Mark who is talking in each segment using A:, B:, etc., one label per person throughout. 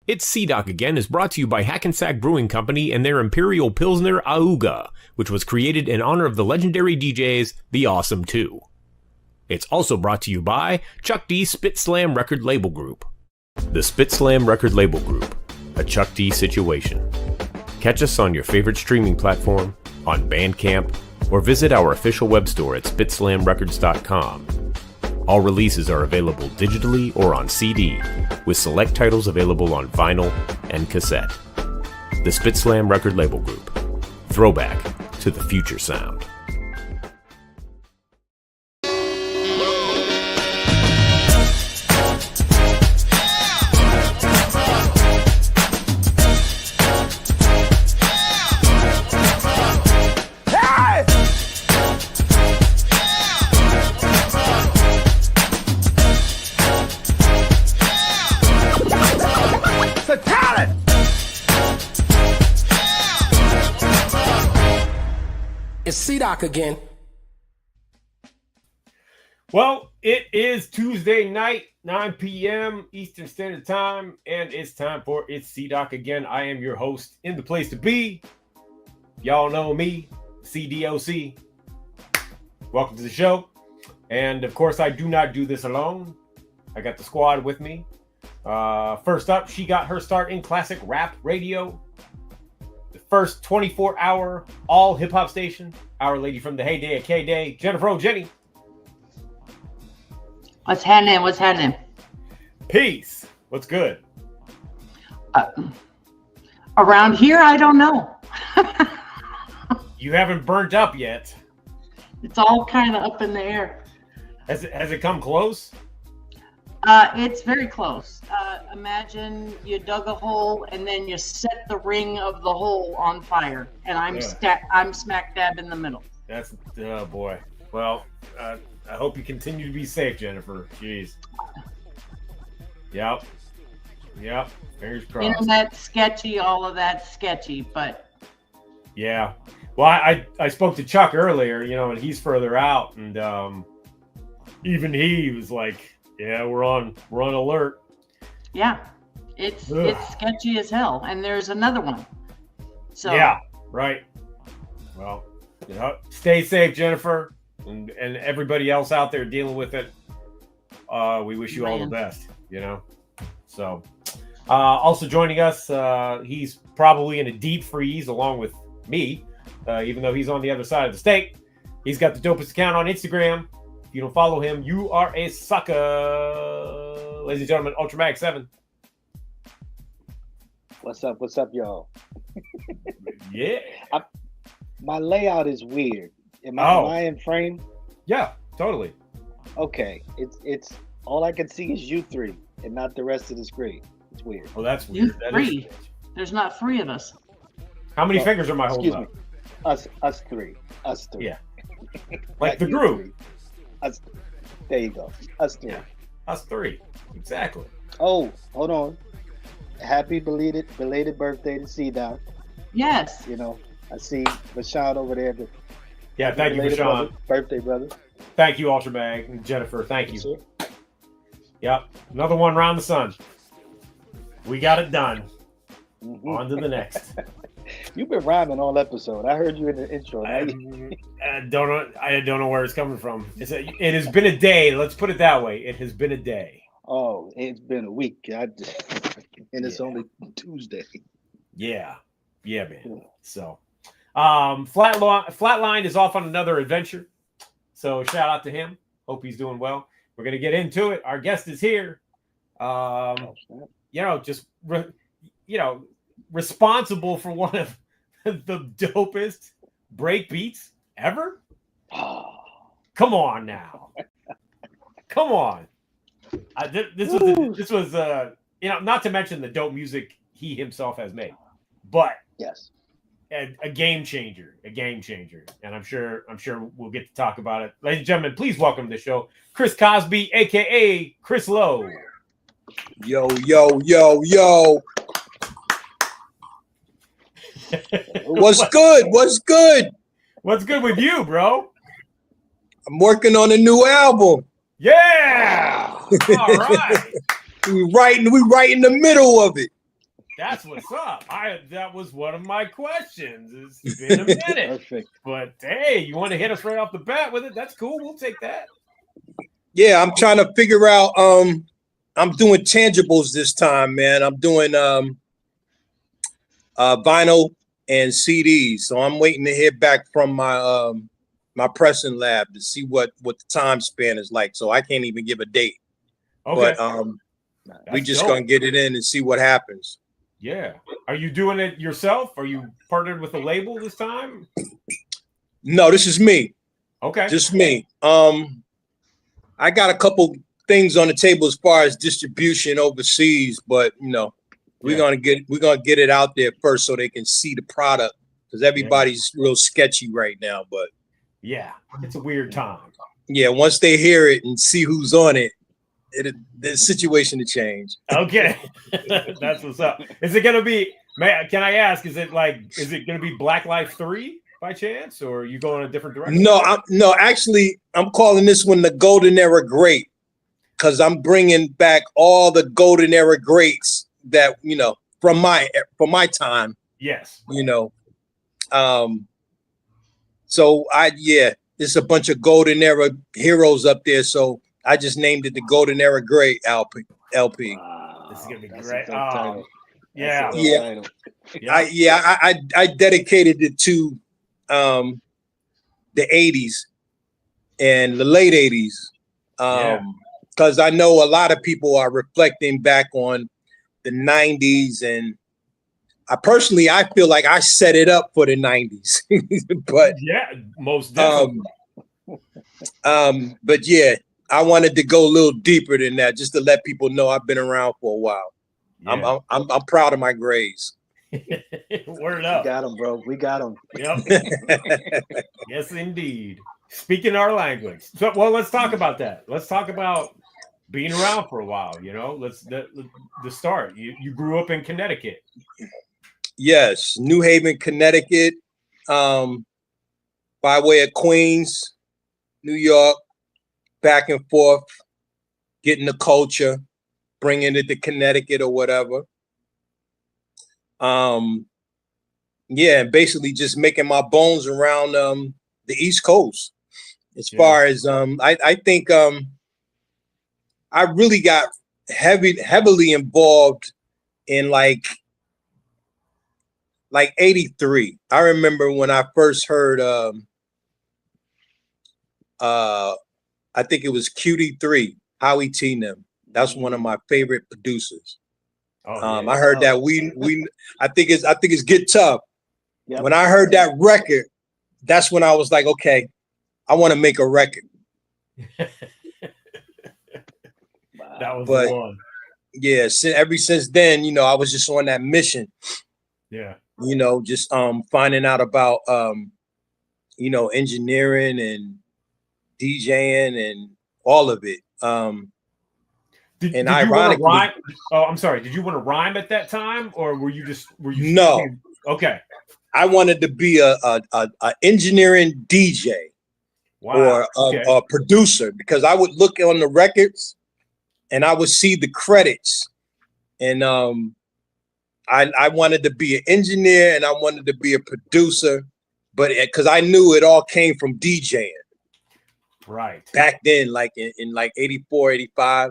A: It's C-Doc Again is brought to you by Hackensack Brewing Company and their Imperial Pilsner Auga, which was created in honor of the legendary DJs, The Awesome 2. It's also brought to you by Chuck D Spit Slam Record Label Group. The Spit Slam Record Label Group, a Chuck D situation. Catch us on your favorite streaming platform, on Bandcamp, or visit our official web store at spitslamrecords.com. All releases are available digitally or on CD, with select titles available on vinyl and cassette. The Spit Slam Record Label Group. Throwback to the future sound.
B: It's C-Doc again.
A: Well, it is Tuesday night, 9 p.m. Eastern Standard Time, and it's time for It's C-Doc Again. I am your host in the place to be. Y'all know me, CDOC. Welcome to the show. And of course, I do not do this alone. I got the squad with me. First up, she got her start in classic rap radio. The first 24-hour all hip-hop station. Our lady from the heyday at KDAY, Jennifer O. Jenny.
C: What's happening? What's happening?
A: Peace. What's good?
C: Around here, I don't know.
A: You haven't burnt up yet.
C: It's all kind of up in the air.
A: Has it come close?
C: It's very close. Imagine you dug a hole and then you set the ring of the hole on fire, and I'm smack dab in the middle.
A: That's oh boy. Well, I hope you continue to be safe, Jennifer. Jeez. Yep. Fingers crossed.
C: Internet sketchy, all of that sketchy, but
A: yeah. Well, I spoke to Chuck earlier, and he's further out, and even he was like, "Yeah, we're on alert."
C: Yeah, it's sketchy as hell, and there's another one. So
A: yeah, right. Well, stay safe, Jennifer, and everybody else out there dealing with it. We wish you all the best. So, also joining us, he's probably in a deep freeze along with me, even though he's on the other side of the state. He's got the dopest account on Instagram. If you don't follow him, you are a sucker. Ladies and gentlemen, Ultramag 7.
D: What's up, y'all?
A: Yeah.
D: My layout is weird. Am I in frame?
A: Yeah, totally.
D: Okay. It's all I can see is you three and not the rest of the screen. It's weird.
A: Oh, that's weird.
C: You three. There's not three of us.
A: How many fingers am I holding up?
D: Us three. Us three.
A: Yeah. Like the group.
D: There you go. Us three.
A: Yeah. Us three. Exactly.
D: Oh, hold on. Happy belated birthday to C-Doc.
C: Yes.
D: I see Rashawn over there.
A: Yeah, thank you, Rashawn.
D: Birthday, brother.
A: Thank you, Ultramag and Jennifer. Thank you.
D: Sir.
A: Yep. Another one round the sun. We got it done.
D: Mm-hmm.
A: On to the next.
D: You've been rhyming all episode. I heard you in the intro.
A: I don't know where it's coming from. It has been a day. Let's put it that way. It has been a day.
D: Oh, it's been a week. And it's only Tuesday.
A: Yeah, man. So, Flatline is off on another adventure. So shout out to him. Hope he's doing well. We're gonna get into it. Our guest is here. Responsible for one of the dopest break beats ever. Come on now. Come on. This was not to mention the dope music he himself has made, but
D: yes,
A: a game changer, and I'm sure we'll get to talk about it. Ladies and gentlemen, please welcome to the show Chris Cosby, aka Chris Lowe.
E: Yo. What's good?
A: What's good with you, bro?
E: I'm working on a new album.
A: Yeah. All right.
E: We right in the middle of it.
A: That's what's up. That was one of my questions. It's been a minute.
D: Perfect.
A: But hey, you want to hit us right off the bat with it? That's cool. We'll take that.
E: Yeah, I'm trying to figure out. I'm doing tangibles this time, man. I'm doing vinyl and CDs. So I'm waiting to hear back from my my pressing lab to see what the time span is like. So I can't even give a date.
A: Okay.
E: But we
A: That's
E: just
A: dope.
E: gonna get it in and see what happens.
A: Yeah. Are you doing it yourself? Are you partnered with a label this time?
E: No, this is me.
A: Okay.
E: Just me. I got a couple things on the table as far as distribution overseas, but you know, we're gonna get it out there first so they can see the product because everybody's real sketchy right now. But
A: yeah, it's a weird time.
E: Yeah, once they hear it and see who's on it, the situation to change.
A: Okay. That's what's up. Is it gonna be, can I ask, is it gonna be Black Life 3 by chance, or are you going a different direction?
E: No, actually, I'm calling this one the Golden Era Great because I'm bringing back all the Golden Era greats that, you know, from my time.
A: Yes.
E: You know, so there's a bunch of Golden Era heroes up there, so I just named it the Golden Era Great LP.
D: Wow,
A: this is gonna be
D: that's
A: great.
D: a dope title.
A: Yeah.
E: I dedicated it to the 80s and the late 80s because I know a lot of people are reflecting back on the 90s, and I feel like I set it up for the 90s. But
A: yeah, most definitely.
E: But yeah, I wanted to go a little deeper than that just to let people know I've been around for a while. Yeah. I'm proud of my grades.
A: Word up.
D: We got them, bro. We got them.
A: Yep. Yes, indeed. Speaking our language. So, well, let's talk about that. Let's talk about being around for a while. You know, the start. You grew up in Connecticut.
E: Yes, New Haven, Connecticut, by way of Queens, New York, back and forth, getting the culture, bringing it to Connecticut or whatever. Basically just making my bones around the East Coast. As far as I think I really got heavily involved in like 83. I remember when I first heard I think it was QD3, Howie T. them. That's one of my favorite producers. I heard that I think it's Get Tough. Yep. When I heard that record, that's when I was like, okay, I want to make a record.
A: That was the one.
E: Yeah, ever since then, you know, I was just on that mission.
A: Yeah.
E: You know, just finding out about you know, engineering and DJing and all of it.
A: Did you want to rhyme? Oh, I'm sorry. Did you want to rhyme at that time, or were you
E: no?
A: Thinking, okay.
E: I wanted to be a engineering DJ or a producer because I would look on the records and I would see the credits, and I wanted to be an engineer and I wanted to be a producer, but because I knew it all came from DJing.
A: Right.
E: Back then, like in like 84, 85.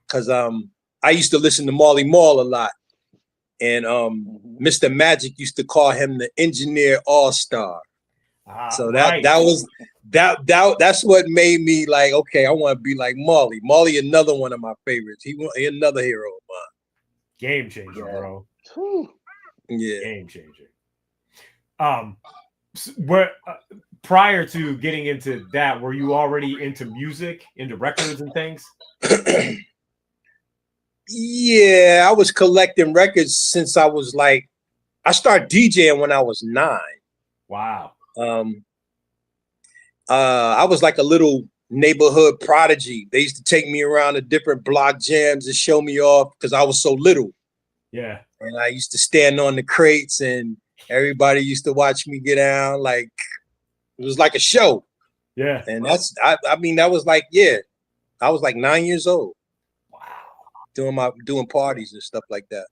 E: Because I used to listen to Marley Marl a lot, and Mr. Magic used to call him the engineer all-star. So that's what made me like, okay, I want to be like Marley. Marley, another one of my favorites. He another hero of mine.
A: Game changer, bro.
E: Yeah,
A: game changer. Prior to getting into that, were you already into music, into records and things?
E: Yeah, I was collecting records since I was like, I started DJing when I was 9.
A: Wow.
E: I was like a little neighborhood prodigy. They used to take me around to different block jams and show me off because I was so little.
A: Yeah.
E: And I used to stand on the crates and everybody used to watch me get down. Like, it was like a show.
A: Yeah.
E: And I mean, that was like, I was like 9 years old. Doing parties and stuff like that.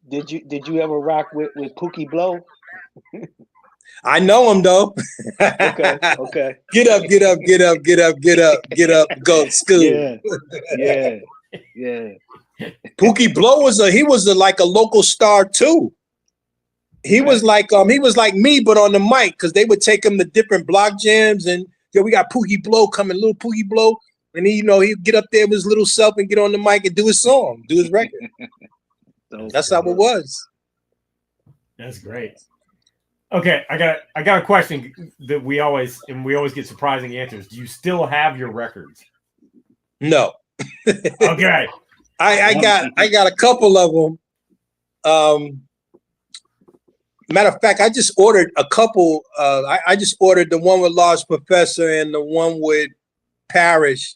D: Did you ever rock with Pookie Blow?
E: I know him though.
D: Okay.
E: Get up, go to school.
D: Yeah.
E: Pookie Blow was like a local star too. He was like me, but on the mic, because they would take him to different block jams, and we got Pookie Blow coming, little Pookie Blow, and he'd get up there with his little self and get on the mic and do his song, do his record. That's how it was.
A: That's great. Okay, I got a question that we always get surprising answers. Do you still have your records?
E: No.
A: Okay.
E: I got a couple of them. Matter of fact, I just ordered a couple. I just ordered the one with Large Professor and the one with Parrish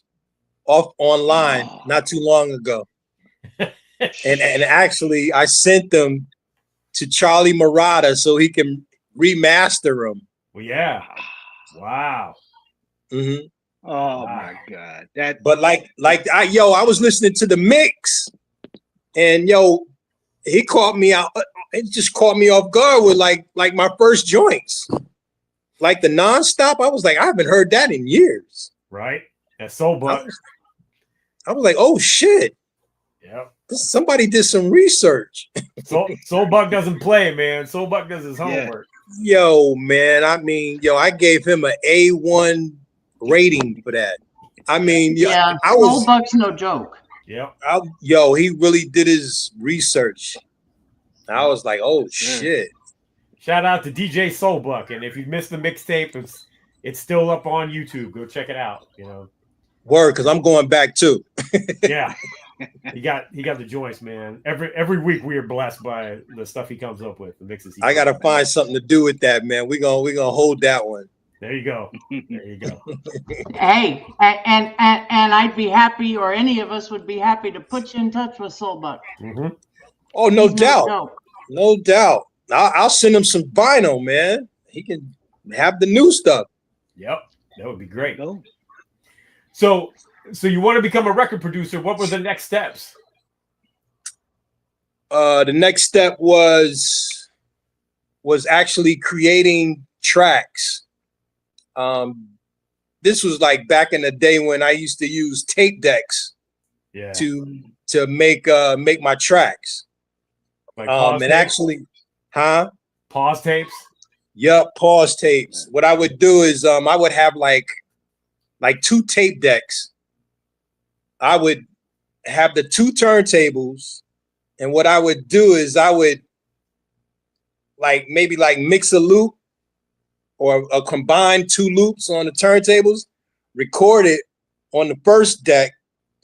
E: online not too long ago. and actually, I sent them to Charlie Murata so he can remaster them.
A: Well, yeah. Wow.
E: Mm-hmm.
D: Oh my God.
E: But I was listening to the mix, and he caught me out. It just caught me off guard with like my first joints, like the nonstop. I was like, I haven't heard that in years.
A: Right. That Soul Buck.
E: I was like, oh shit.
A: Yep.
E: Somebody did some research.
A: Soul Buck doesn't play, man. Soul Buck does his homework.
E: Yo, man. I mean, I gave him an A1 rating for that. I mean,
C: Soul Buck's no joke.
A: Yep.
E: He really did his research. I was like, oh shit.
A: Shout out to DJ Soul Buck. And if you missed the mixtape, it's still up on YouTube. Go check it out.
E: Word, because I'm going back too.
A: Yeah. He got the joints, man. Every week we are blessed by the stuff he comes up with, the mixes.
E: I gotta find something to do with that, man. We're gonna hold that one.
A: There you go.
C: Hey, and I'd be happy, or any of us would be happy to put you in touch with Soul Buck.
A: Mm-hmm.
E: Oh, no doubt. No doubt. I'll send him some vinyl, man. He can have the new stuff.
A: Yep. That would be great. So you want to become a record producer. What were the next steps?
E: The next step was actually creating tracks. This was like back in the day when I used to use tape decks to make my tracks.
A: Like
E: and tapes? Actually,
A: pause tapes?
E: Yep, pause tapes. What I would do is I would have like 2 tape decks. I would have the 2 turntables, and what I would do is I would maybe mix a loop or a combined 2 loops on the turntables, record it on the first deck,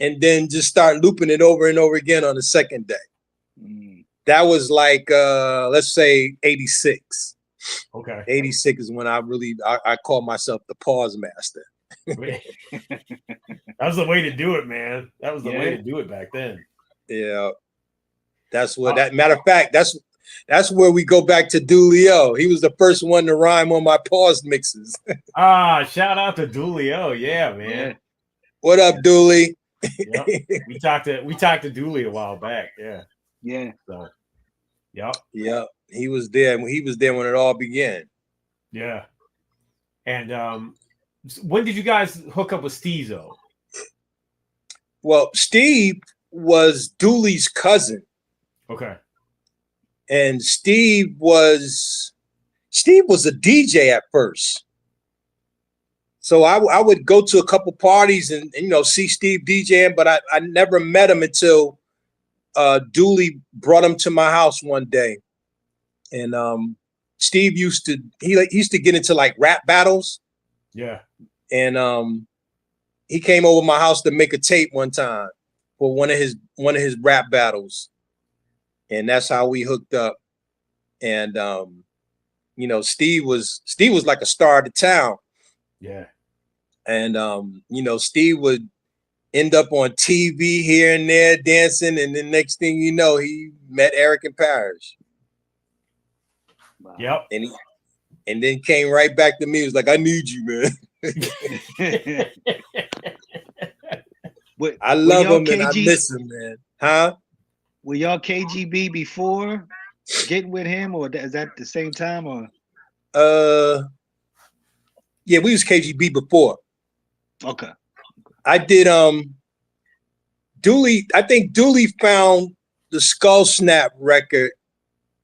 E: and then just start looping it over and over again on the second deck. That was let's say 86.
A: Okay.
E: 86 is when I call myself the pause master.
A: That was the way to do it, man. That was the way to do it back then.
E: Yeah. That's what matter of fact, that's where we go back to Doolio. He was the first one to rhyme on my pause mixes.
A: Shout out to Doolio. Yeah, man.
E: What up, Dooley?
A: Yep. We talked to Dooley a while back. Yeah.
D: Yeah.
A: So, yep.
E: Yep. He was there. He was there when it all began.
A: Yeah. And when did you guys hook up with Stezo?
E: Well, Steve was Dooley's cousin.
A: Okay.
E: And Steve was a DJ at first. So I would go to a couple parties and see Steve DJing, but I never met him until Dooley brought him to my house one day. And Steve used to get into like rap battles.
A: Yeah.
E: And he came over my house to make a tape one time for one of his rap battles. And that's how we hooked up. And Steve was like a star of the town.
A: Yeah.
E: And Steve would end up on TV here and there dancing, and the next thing you know, he met Eric and Parrish.
D: Wow.
A: Yep.
E: And then came right back to me. He was like, I need you, man. I love him and I miss him, man. Huh?
D: Were y'all KGB before getting with him, or is that the same time? Or
E: yeah, we was KGB before.
D: okay.
E: I did Dooley. I think Dooley found the Skull Snap record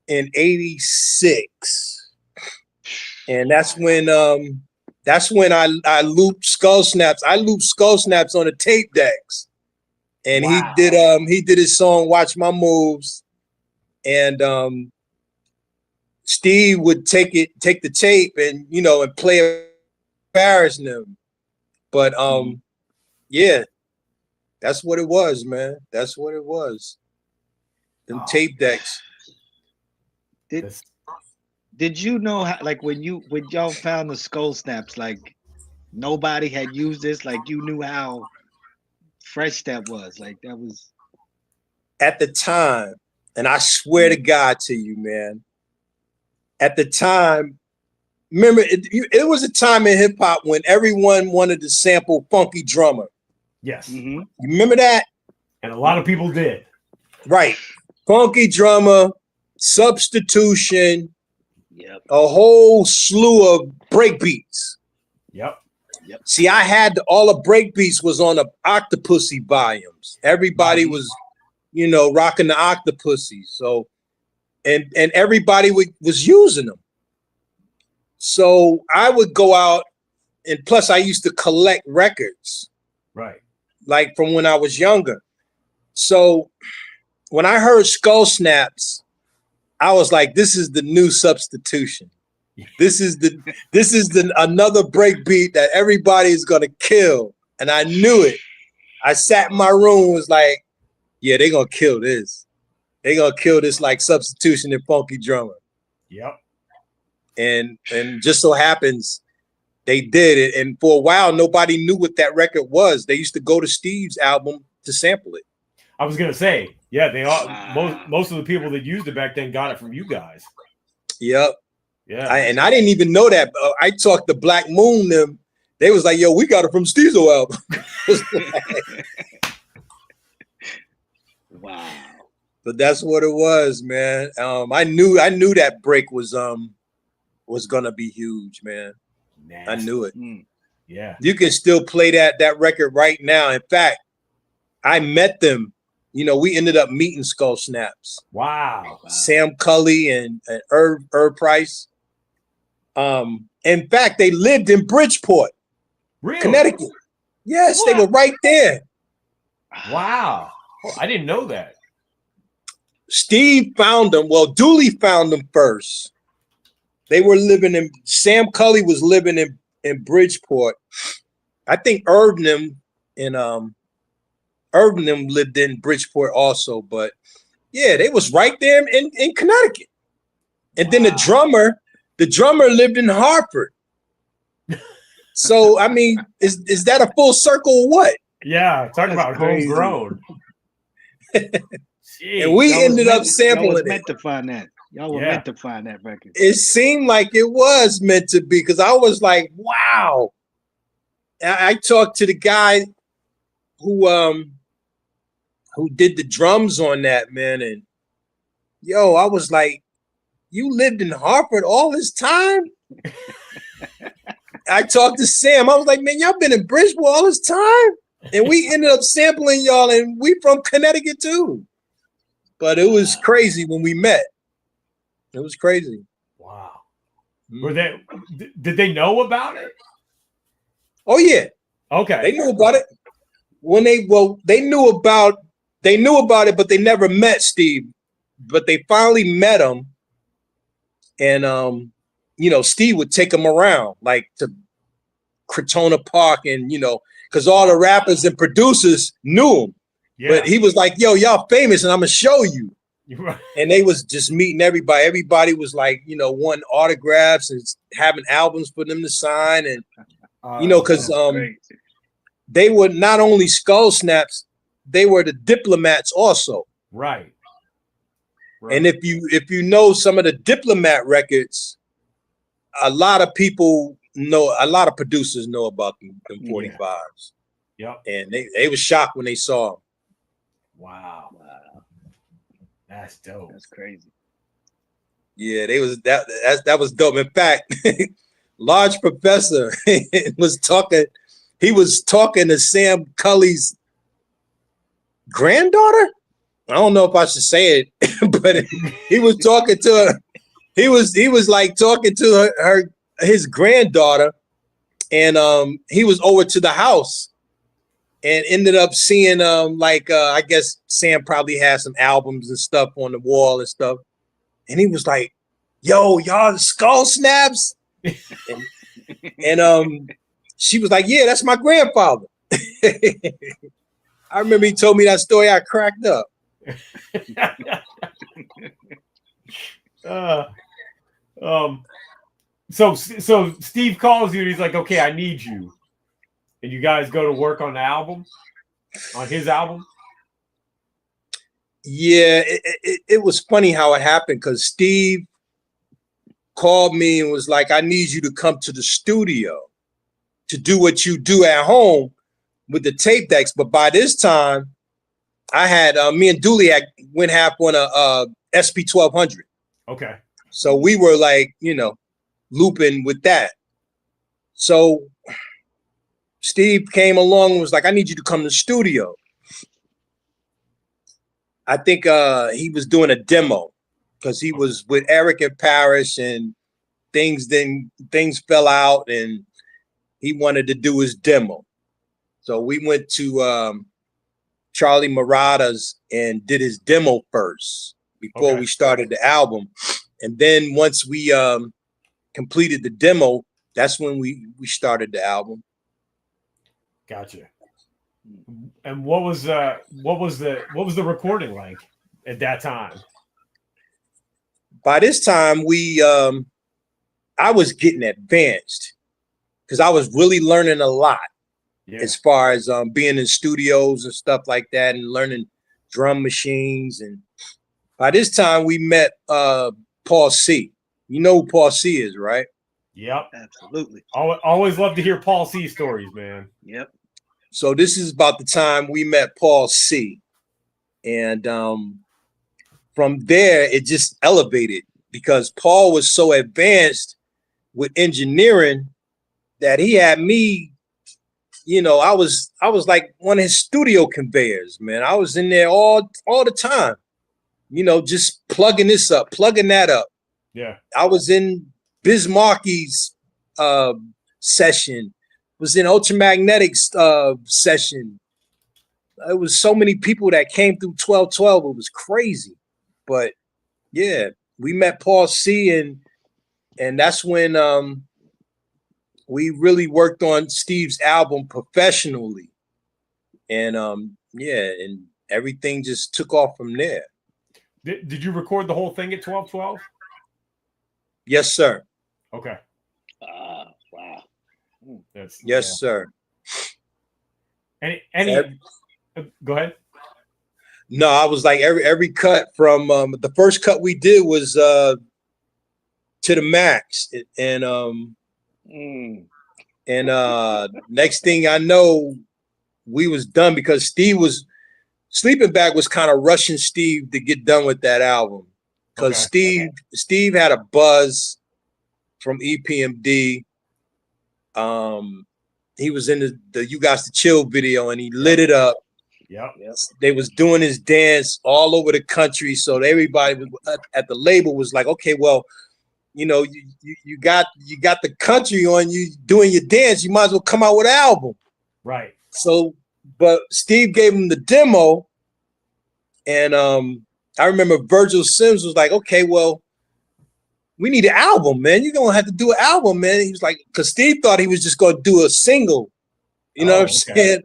E: in '86, and that's when I looped Skull Snaps. I looped Skull Snaps on the tape decks, and he did his song "Watch My Moves," and Steve would take the tape and and play embarrassing them. But yeah, that's what it was, man. That's what it was. Them tape decks.
D: Did you know how, like when y'all found the Skull Snaps, like nobody had used this, like you knew how fresh that was? Like that was
E: at the time, and I swear to God to you, man. At the time, remember it was a time in hip hop when everyone wanted to sample Funky Drummer.
A: Yes.
E: You remember that?
A: And a lot of people did.
E: Right. Funky Drummer, Substitution, a whole slew of breakbeats.
A: Yep.
E: See, I had all the breakbeats was on the Octopussy volumes. Everybody was, rocking the Octopussy. So, and everybody was using them. So I would go out, and plus I used to collect records.
A: Right. Like
E: from when I was younger. So when I heard Skull Snaps, I was like, this is the new Substitution. This is the another breakbeat that everybody is gonna kill. And I knew it. I sat in my room, was like, yeah, they're gonna kill this. They're gonna kill this like Substitution and Funky Drummer.
A: Yep.
E: And just so happens they did it. And for a while, nobody knew what that record was. They used to go to Steve's album to sample it.
A: I was gonna say, yeah, they all most of the people that used it back then got it from you guys.
E: Yep.
A: Yeah.
E: I didn't even know that. I talked to Black Moon. Them. They was like, yo, we got it from Stezo album.
D: Wow.
E: But that's what it was, man. I knew that break was gonna be huge, man.
A: Nasty.
E: I knew it.
A: Yeah.
E: You can still play that record right now. In fact, I met them. We ended up meeting Skull Snaps.
A: Wow.
E: Sam Cully and Herb Price. In fact, they lived in Bridgeport,
A: really?
E: Connecticut. Yes, what? They were right there.
A: Wow. Oh, I didn't know that.
E: Steve found them. Well, Dooley found them first. They were living Sam Cully was living in Bridgeport. I think Irvin lived in Bridgeport also, but yeah, they was right there in Connecticut. And then the drummer lived in Hartford. So I mean, is that a full circle or what?
A: Yeah, talking about homegrown.
E: And we ended up sampling
D: y'all
E: it.
D: Meant to find that. Y'all were meant to find that record.
E: It seemed like it was meant to be, because I was like, wow. I talked to the guy who did the drums on that, man, and I was like, you lived in Hartford all this time? I talked to Sam. I was like, man, y'all been in Bridgeport all this time? And we ended up sampling y'all, and we from Connecticut too. But it was crazy when we met. It was crazy.
A: Wow. Did they know about it?
E: Oh yeah.
A: Okay.
E: They knew about it. They knew about it, but they never met Steve. But they finally met him. And Steve would take him around, like to Crotona Park, and because all the rappers and producers knew him. Yeah. But he was like, yo, y'all famous, and I'm gonna show you.
A: Right.
E: And they was just meeting everybody. Everybody was like, wanting autographs and having albums for them to sign. And because they were not only Skull Snaps, they were the Diplomats also.
A: Right.
E: And if you know some of the Diplomat records, a lot of people know, a lot of producers know about them 45s.
A: Yep.
E: And they were shocked when they saw them.
A: Wow. That's dope.
D: That's crazy.
E: Yeah, that was dope. In fact, Large Professor was talking. He was talking to Sam Cully's granddaughter. I don't know if I should say it, but he was talking to her. He was like talking to his granddaughter, and he was over to the house and ended up seeing I guess Sam probably had some albums and stuff on the wall and stuff. And he was like, yo, y'all skull snaps? and she was like, yeah, that's my grandfather. I remember he told me that story. I cracked up.
A: So Steve calls you and he's like, okay, I need you. And you guys go to work on the album, on his album?
E: Yeah, it was funny how it happened because Steve called me and was like, I need you to come to the studio to do what you do at home with the tape decks. But by this time, I had me and Dooley went half on a SP1200.
A: Okay.
E: So we were like, looping with that. So Steve came along and was like, I need you to come to the studio. I think he was doing a demo because he was with Eric and Parrish and things fell out and he wanted to do his demo. So we went to Charlie Murata's and did his demo first before we started the album. And then once we completed the demo, that's when we started the album.
A: Gotcha. And what was the recording like at that time?
E: By this time, I was getting advanced because I was really learning a lot as far as being in studios and stuff like that and learning drum machines. And by this time, we met Paul C. You know who Paul C is, right?
A: Yep,
D: absolutely.
A: Always love to hear Paul C stories, man.
D: Yep.
E: So this is about the time we met Paul C. And from there, it just elevated because Paul was so advanced with engineering that he had me, I was like one of his studio conveyors, man. I was in there all the time, just plugging this up, plugging that up.
A: Yeah.
E: I was in Bismarcky's session, was in Ultramagnetic's session. It was so many people that came through 1212. It was crazy. But yeah, we met Paul C. and that's when we really worked on Steve's album professionally. And and everything just took off from there.
A: Did you record the whole thing at 1212?
E: Yes, sir.
A: Okay.
D: Wow.
E: Yes, sir.
A: Any go ahead.
E: No, I was like every cut from the first cut we did was to the max, and next thing I know, we was done because Sleeping Bag was kind of rushing Steve to get done with that album because Steve had a buzz from EPMD. He was in the You Got to Chill video and he lit it up.
A: Yeah.
E: They was doing his dance all over the country. So everybody at the label was like, okay, well, you got the country on you doing your dance. You might as well come out with an album.
A: Right.
E: So, but Steve gave him the demo. And I remember Virgil Sims was like, okay, well, we need an album, man. You're going to have to do an album, man. He was like, because Steve thought he was just going to do a single. You know what I'm saying?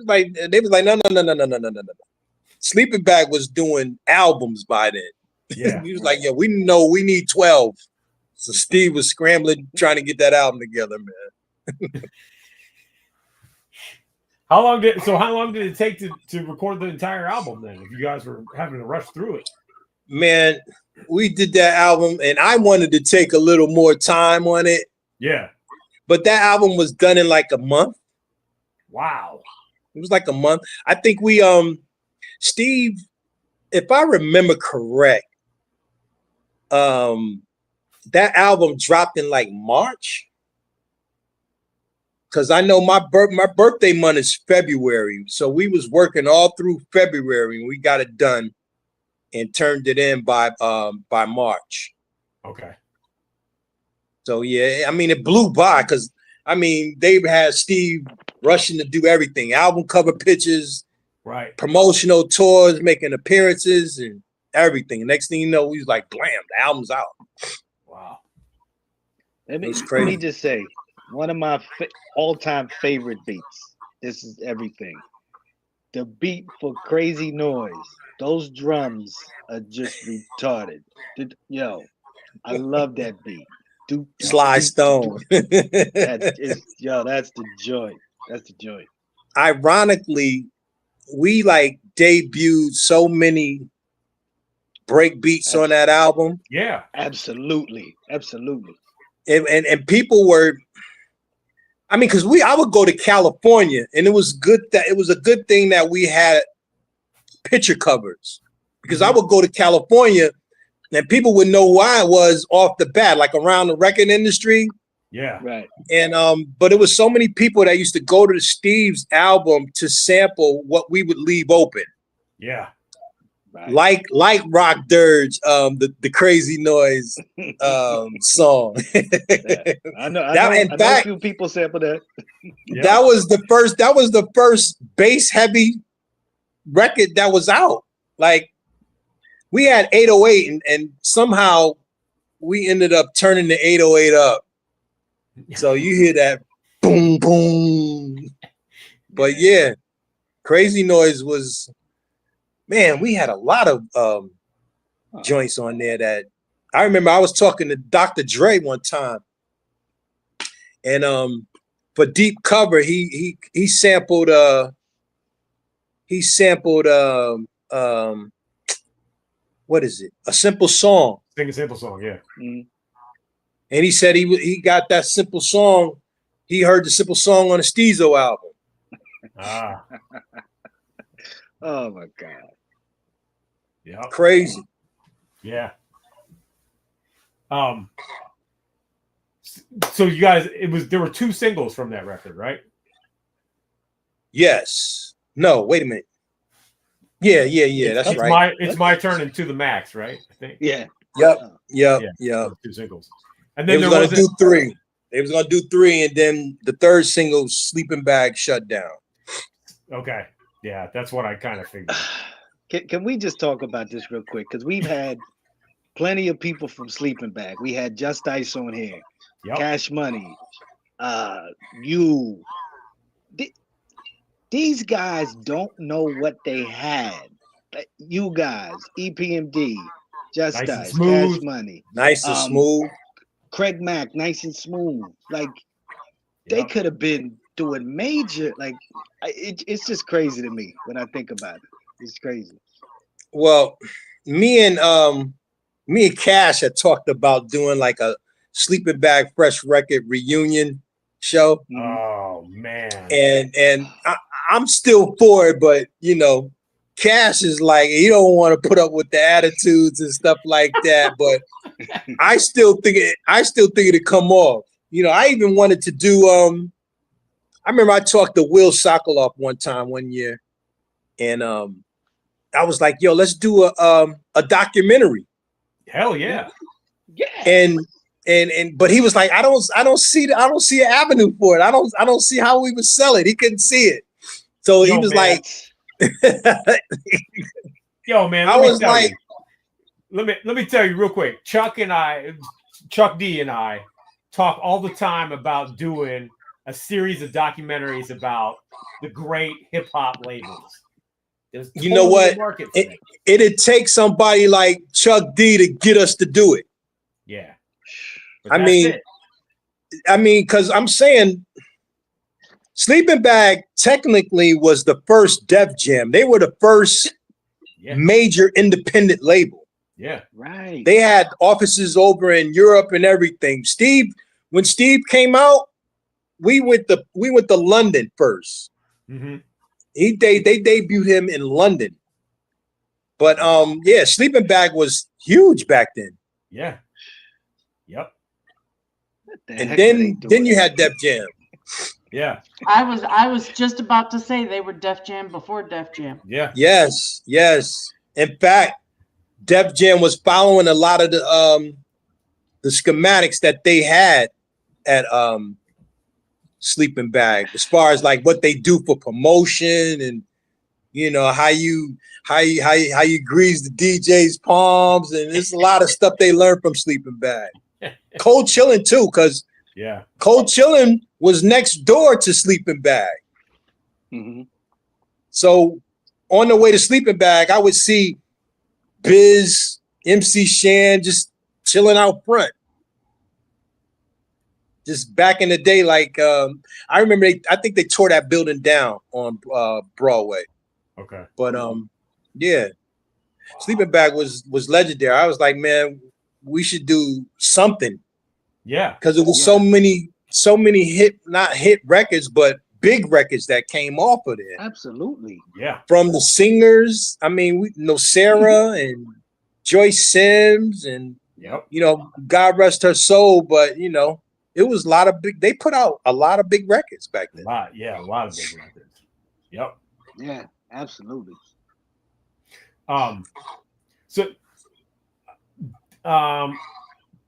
E: Like they was like, no. Sleeping Bag was doing albums by then.
A: Yeah.
E: He was like, yeah, we know we need 12. So Steve was scrambling, trying to get that album together, man.
A: How long did it take to record the entire album then, if you guys were having to rush through it?
E: Man, we did that album and I wanted to take a little more time on it.
A: Yeah.
E: But that album was done in like a month.
A: Wow.
E: It was like a month. I think we Steve if I remember correct, that album dropped in like March. Because I know my birthday month is February. So we was working all through February and we got it done and turned it in by March.
A: Okay.
E: So yeah, I mean it blew by because I mean they had Steve rushing to do everything, album cover pictures,
A: right,
E: promotional tours, making appearances and everything. Next thing you know, we was like, blam, the album's out.
A: Wow.
D: Let me just say, one of my all-time favorite beats. This is everything. The beat for Crazy Noise. Those drums are just retarded. Yo, I love that beat.
E: Sly Stone.
D: That's the joint. That's the joint.
E: Ironically, we like debuted so many break beats on that album.
A: Yeah,
D: absolutely.
E: And people were, I mean, because I would go to California, and it was a good thing that we had picture covers, because I would go to California and people would know who I was off the bat, like around the record industry.
A: Yeah,
D: right.
E: And but it was so many people that used to go to Steve's album to sample what we would leave open.
A: Yeah.
E: Right. Like Rock Dirge, the Crazy Noise song.
D: Yeah. I know a few people sample that.
A: Yeah.
E: That was the first bass heavy record that was out. Like we had 808 and somehow we ended up turning the 808 up. So you hear that boom boom. But yeah, Crazy Noise was, man, we had a lot of joints on there that I remember. I was talking to Dr. Dre one time, and for Deep Cover, he sampled what is it? A Simple Song.
A: Sing a Simple Song, yeah.
D: Mm-hmm.
E: And he said he got that Simple Song. He heard the Simple Song on the Stezo album.
A: Ah.
D: Oh my God.
E: Yeah. Crazy.
A: Yeah. So you guys, there were 2 singles from that record, right?
E: Yes. No, wait a minute. Yeah. That's right.
A: It's my turn and To the Max, right? I think.
D: Yeah.
E: Yep.
A: 2 singles. And then
E: they was going to do 3. They was going to do 3, and then the third single, Sleeping Bag, shut down.
A: Okay. Yeah, that's what I kind of figured.
D: Can we just talk about this real quick? Because we've had plenty of people from Sleeping Bag. We had Just Ice on here, Cash Money, you. These guys don't know what they had. You guys, EPMD, Just Ice, Cash Money,
E: Nice and Smooth.
D: Craig Mack, Nice and Smooth. Like they could have been doing major. Like it's just crazy to me when I think about it. It's crazy.
E: Well, me and Cash had talked about doing like a Sleeping Bag Fresh Record reunion show.
A: Oh man!
E: And I'm still for it, but you know, Cash is like, he don't want to put up with the attitudes and stuff like that. But I still think it'd come off. You know, I even wanted to do. I remember I talked to Will Sokoloff one year, and I was like, "Yo, let's do a documentary."
A: Hell yeah!
D: Yeah.
E: But he was like, I don't see an avenue for it. I don't see how we would sell it. He couldn't see it, so he was like.
A: Yo, man, let me tell you real quick. Chuck D and I talk all the time about doing a series of documentaries about the great hip hop labels.
E: You know what? It'd take somebody like Chuck D to get us to do it.
A: Yeah.
E: I mean, because I'm saying Sleeping Bag technically was the first Def Jam. They were the first major independent label.
A: Yeah,
D: right.
E: They had offices over in Europe and everything. When Steve came out, we went to London first.
A: Mm-hmm.
E: They debuted him in London, But yeah, Sleeping Bag was huge back then.
A: Yeah. Yep.
E: And then you had Def Jam.
A: Yeah.
C: I was just about to say they were Def Jam before Def Jam.
A: Yeah.
E: Yes. In fact, Def Jam was following a lot of the schematics that they had at Sleeping Bag, as far as like what they do for promotion and how you grease the DJ's palms, and there's a lot of stuff they learned from Sleeping Bag. Cold Chillin' too, because Cold Chillin' was next door to Sleeping Bag.
D: Mm-hmm.
E: So on the way to Sleeping Bag, I would see Biz, MC Shan just chilling out front. Just back in the day, like I remember, I think they tore that building down on Broadway.
A: Okay.
E: But yeah, Sleeping Bag was legendary. I was like, man, we should do something.
A: Yeah.
E: Because it was so many not hit records, but big records that came off of there.
D: Absolutely.
A: Yeah.
E: From the singers, I mean, we know Sarah and Joyce Sims, and God rest her soul, but it was a lot of big. They put out a lot of big records back then.
A: A lot of big records. Yep.
D: Yeah, absolutely.
A: So,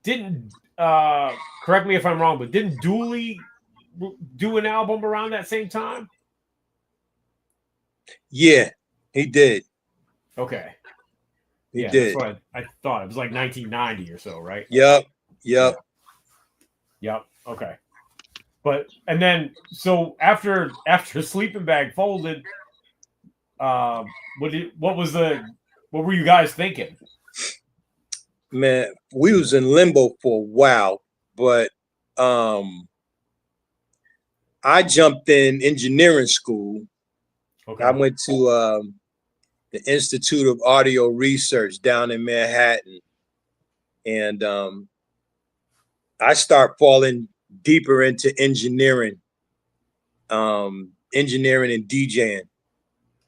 A: didn't correct me if I'm wrong, but didn't Dooley do an album around that same time?
E: Yeah, he did.
A: Okay.
E: He did.
A: That's what I thought. It was like 1990 or so, right?
E: Yep.
A: Okay. But and then so after Sleeping Bag folded, what were you guys thinking?
E: Man, we was in limbo for a while, but I jumped in engineering school.
A: Okay.
E: I went to the Institute of Audio Research down in Manhattan, and I start falling deeper into engineering and DJing.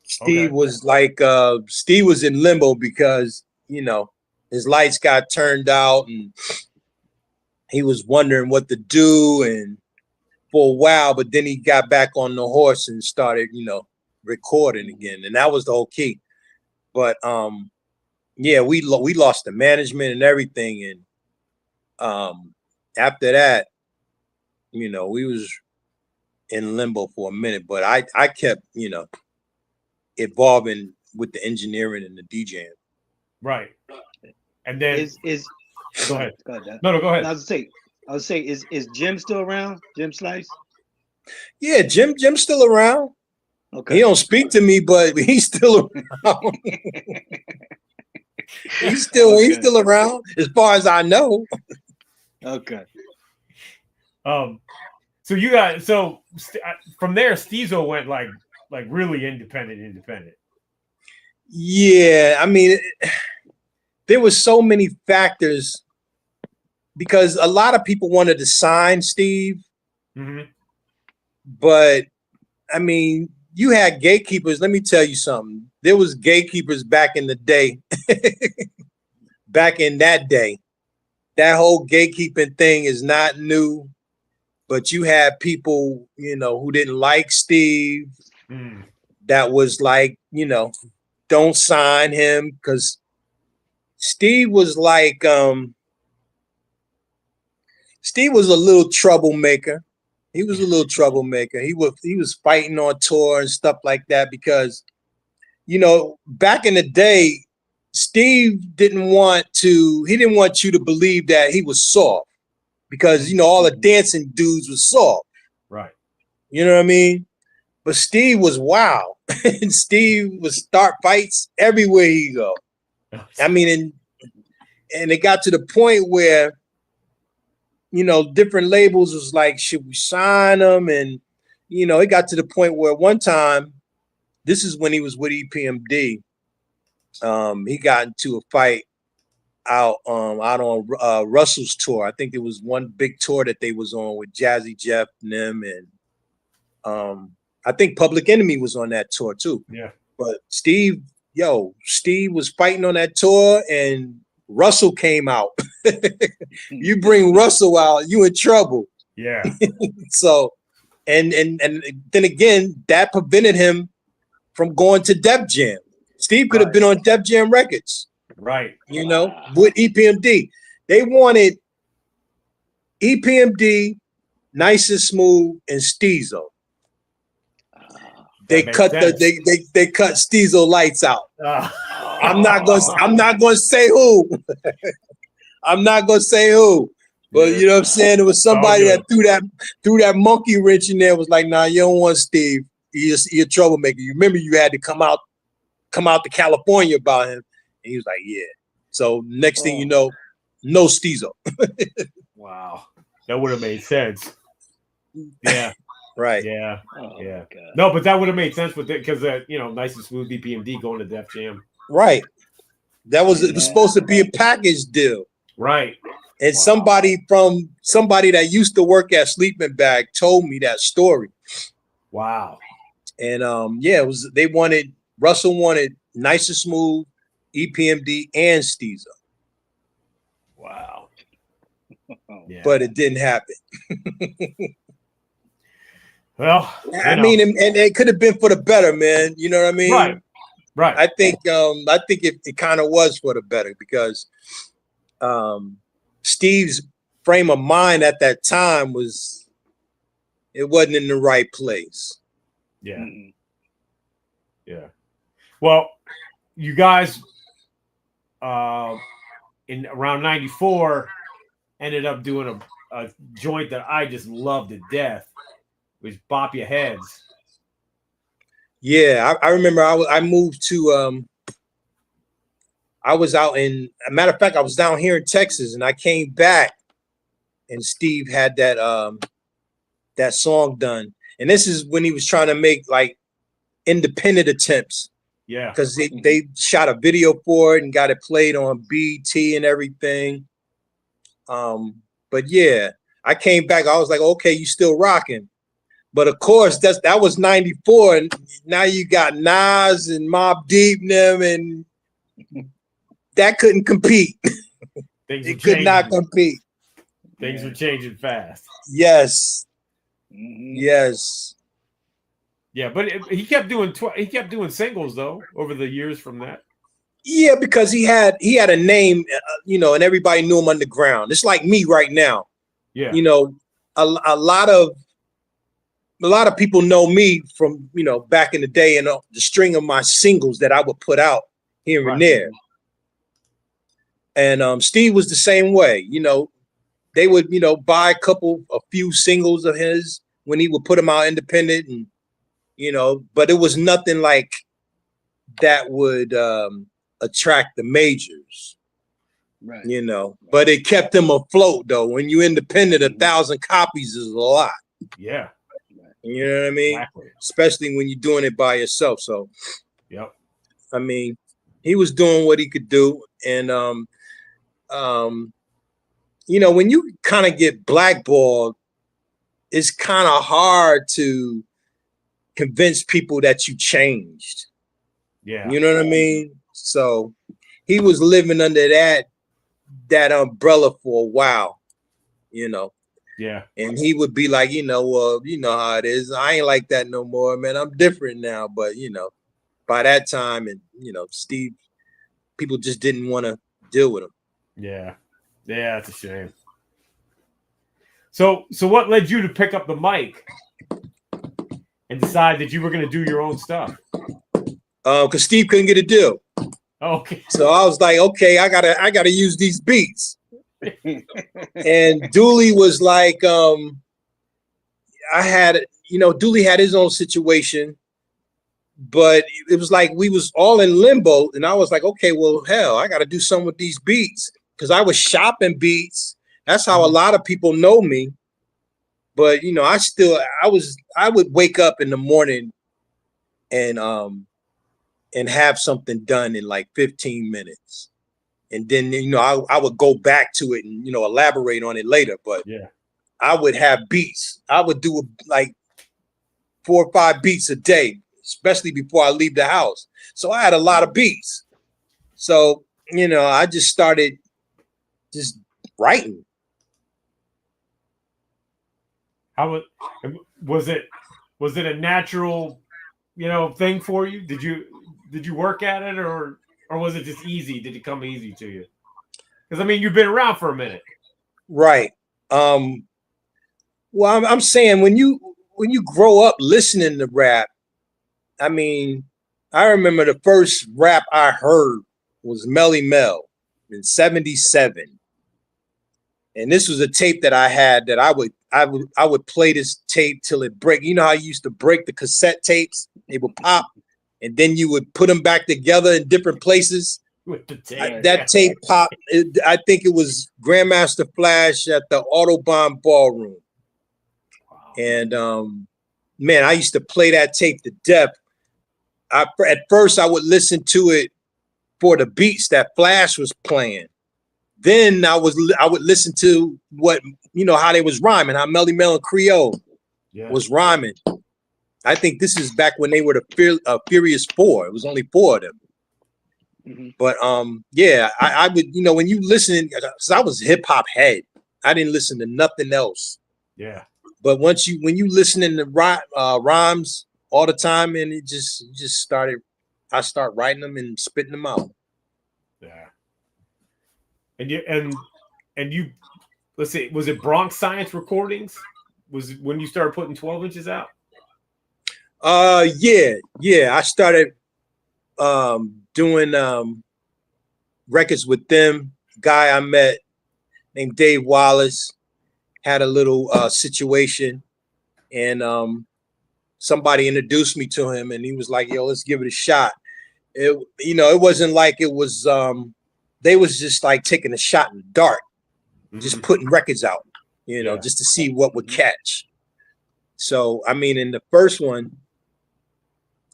E: Steve was like, Steve was in limbo because, his lights got turned out and he was wondering what to do, and for a while, but then he got back on the horse and started, recording again. And that was the whole key. But yeah, we lost the management and everything. And after that, we was in limbo for a minute, but I kept, evolving with the engineering and the DJing.
A: Right. And then
D: go ahead.
A: No, go ahead.
D: I would say, is Jim still around? Jim Slice?
E: Yeah, Jim's still around.
D: Okay.
E: He don't speak to me, but he's still around. he's still around as far as I know.
D: Okay.
A: So you guys, from there, Stezo went like really independent.
E: Yeah, I mean, there was so many factors because a lot of people wanted to sign Steve, but I mean, you had gatekeepers. Let me tell you something. There was gatekeepers back in the day. Back in that day, that whole gatekeeping thing is not new. But you had people, who didn't like Steve. That was like, don't sign him, because Steve was like, Steve was a little troublemaker. He was a little troublemaker. He was fighting on tour and stuff like that because, back in the day, Steve didn't want you to believe that he was soft because, all the dancing dudes were soft.
A: Right.
E: You know what I mean? But Steve was wild. And Steve would start fights everywhere he go. I mean, and it got to the point where, different labels was like, should we sign him? And, it got to the point where one time, this is when he was with EPMD. He got into a fight out on Russell's tour. I think there was one big tour that they was on with Jazzy Jeff and them, and I think Public Enemy was on that tour too.
A: Yeah.
E: But Steve yo, Steve was fighting on that tour and Russell came out. You bring Russell out, you in trouble.
A: Yeah.
E: So, and then again, that prevented him from going to Def Jam. Steve could have been on Def Jam Records.
A: Right.
E: You know, with EPMD. They wanted EPMD, Nice and Smooth, and Stezo. They cut they cut Stezo lights out. I'm not gonna say who. I'm not gonna say who. But you know what I'm saying? It was somebody that threw that monkey wrench in there, was like, nah, you don't want Steve. You're a troublemaker. You remember you had to come out to California about him. And he was like, yeah. So next thing you know, no Stezo.
A: Wow. That would have made sense. Yeah.
E: Right.
A: Yeah. Yeah. No, but that would have made sense with it because you know, Nice and Smooth EPMD going to Def Jam.
E: Right. It was supposed to be a package deal.
A: Right.
E: And somebody that used to work at Sleeping Bag told me that story.
A: Wow.
E: And Russell wanted Nice and Smooth, EPMD, and Stezo.
A: Wow.
E: Yeah. But it didn't happen.
A: Well,
E: I mean, and it could have been for the better, man. You know what I mean?
A: Right.
E: I think it kind of was for the better because Steve's frame of mind at that time wasn't in the right place.
A: Yeah. Mm-hmm. Yeah. Well, you guys in around 94 ended up doing a joint that I just loved to death, which Bop Your Heads.
E: Yeah, I remember I moved to I was out in, a matter of fact, I was down here in Texas and I came back and Steve had that song done. And this is when he was trying to make like independent attempts.
A: Yeah.
E: Because they shot a video for it and got it played on BT and everything. But yeah, I came back. I was like, okay, you still rocking. But of course, that was 94. And now you got Nas and Mobb Deep and them, and that couldn't compete. It could not compete.
A: Things were changing fast.
E: Yes. Yes.
A: Yeah, but he kept doing singles though over the years from that.
E: Yeah, because he had a name, and everybody knew him underground. It's like me right now.
A: Yeah,
E: a lot of people know me from back in the day and the string of my singles that I would put out here and there. And Steve was the same way. They would buy a few singles of his when he would put them out independent, and but it was nothing like that would attract the majors. Right. But it kept him afloat though. When you independent, 1,000 copies is a lot.
A: Yeah.
E: You know what I mean?
A: Exactly.
E: Especially when you're doing it by yourself. So,
A: yep.
E: I mean, he was doing what he could do, and when you kind of get blackballed, it's kind of hard to convince people that you changed.
A: Yeah.
E: You know what I mean? So he was living under that umbrella for a while,
A: Yeah.
E: And he would be like, well, you know how it is. I ain't like that no more, man. I'm different now. But, by that time, and, Steve, people just didn't want to deal with him.
A: Yeah. Yeah, it's a shame. So what led you to pick up the mic and decide that you were going to do your own stuff?
E: Because Steve couldn't get a deal.
A: Okay.
E: So I was like, okay, I gotta use these beats. And Dooley was like, Dooley had his own situation, but it was like we was all in limbo. And I was like, okay, well, hell, I gotta do something with these beats. Because I was shopping beats. That's how a lot of people know me. But I would wake up in the morning and have something done in like 15 minutes. And then, I would go back to it and, elaborate on it later. But
A: yeah,
E: I would have beats. I would do like 4 or 5 beats a day, especially before I leave the house. So I had a lot of beats. So, you know, I just started just writing.
A: How was it a natural, you know, thing for you? Did you work at it, or was it just easy? Did it come easy to you? Because I mean, you've been around for a minute.
E: Right. Well, I'm saying when you grow up listening to rap, I mean, I remember the first rap I heard was Melly Mel in '77. And this was a tape that I had that I would play this tape till it break. You know how you used to break the cassette tapes? They would pop, and then you would put them back together in different places.
A: With the tape.
E: That tape popped. I think it was Grandmaster Flash at the Autobahn Ballroom. Wow. And man, I used to play that tape to death. At first, I would listen to it for the beats that Flash was playing. Then I would listen to what, you know, how they was rhyming, how Melly Mel and Creole was rhyming. I think this is back when they were the Furious Four. It was only 4 of them. Mm-hmm. But yeah, I would, you know, when you listen, because I was hip hop head, I didn't listen to nothing else.
A: Yeah.
E: But when you listening to rhymes all the time, and it just started, I start writing them and spitting them out.
A: Yeah. And you, let's see, was it Bronx Science Recordings? Was when you started putting 12 inches out?
E: Yeah. I started doing records with them. Guy I met named Dave Wallace had a little situation, and somebody introduced me to him, and he was like, "Yo, let's give it a shot." It wasn't like it was. They was just like taking a shot in the dark, just putting records out, you know, just to see what would catch. So, I mean, in the first one,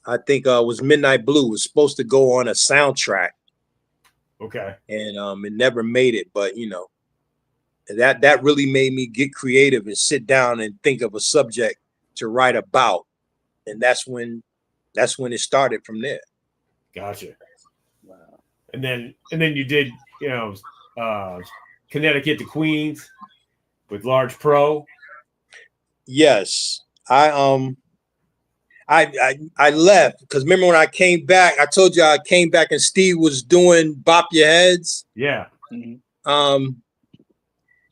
E: I think was Midnight Blue. It was supposed to go on a soundtrack.
A: Okay.
E: And it never made it, but you know, that really made me get creative and sit down and think of a subject to write about. And that's when it started from there.
A: Gotcha. And then you did, you know, Connecticut to Queens with Large Pro.
E: Yes, I left because remember when I came back, I told you I came back and Steve was doing Bop Your Heads.
A: Yeah.
E: Mm-hmm.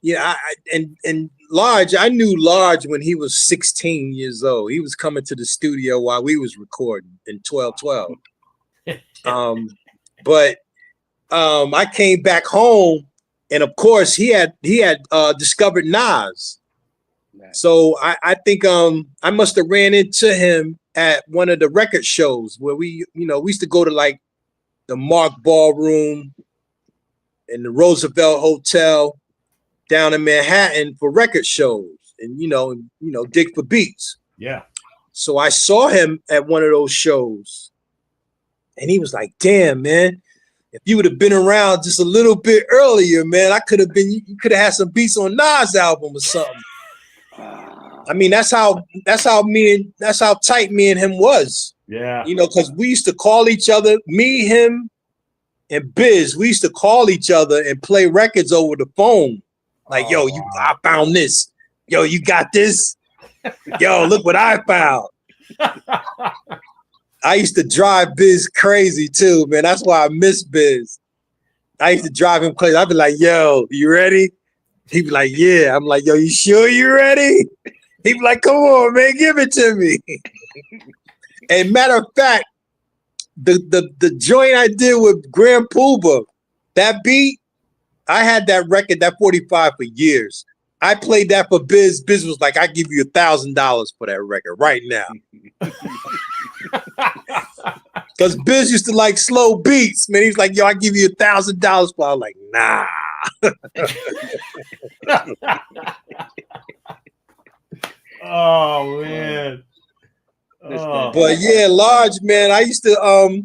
E: Yeah, and Large, I knew Large when he was 16 years old. He was coming to the studio while we was recording in 1212. But I came back home, and of course he had discovered Nas. Nice. So I think I must have ran into him at one of the record shows where we used to go to like the Mark Ballroom and the Roosevelt Hotel down in Manhattan for record shows, and you know dig for beats.
A: Yeah.
E: So I saw him at one of those shows, and he was like, "Damn, man. If you would have been around just a little bit earlier, man, you could have had some beats on Nas album or something." I mean, that's how tight me and him was.
A: Yeah.
E: You know, because we used to call each other, me, him, and Biz, we used to call each other and play records over the phone. Like, yo, I found this. Yo, you got this? Yo, look what I found. I used to drive Biz crazy too, man. That's why I miss Biz. I used to drive him crazy. I'd be like, yo, you ready? He'd be like, yeah. I'm like, yo, you sure you ready? He'd be like, come on, man, give it to me. And matter of fact, the joint I did with Grand Puba, that beat, I had that record, that 45 for years. I played that for Biz. Biz was like, I give you $1,000 for that record right now. Because Biz used to like slow beats, man. He's like, yo, I give you $1,000 for. I was like, nah.
A: Oh man.
E: Oh. But yeah, Large, man. I used to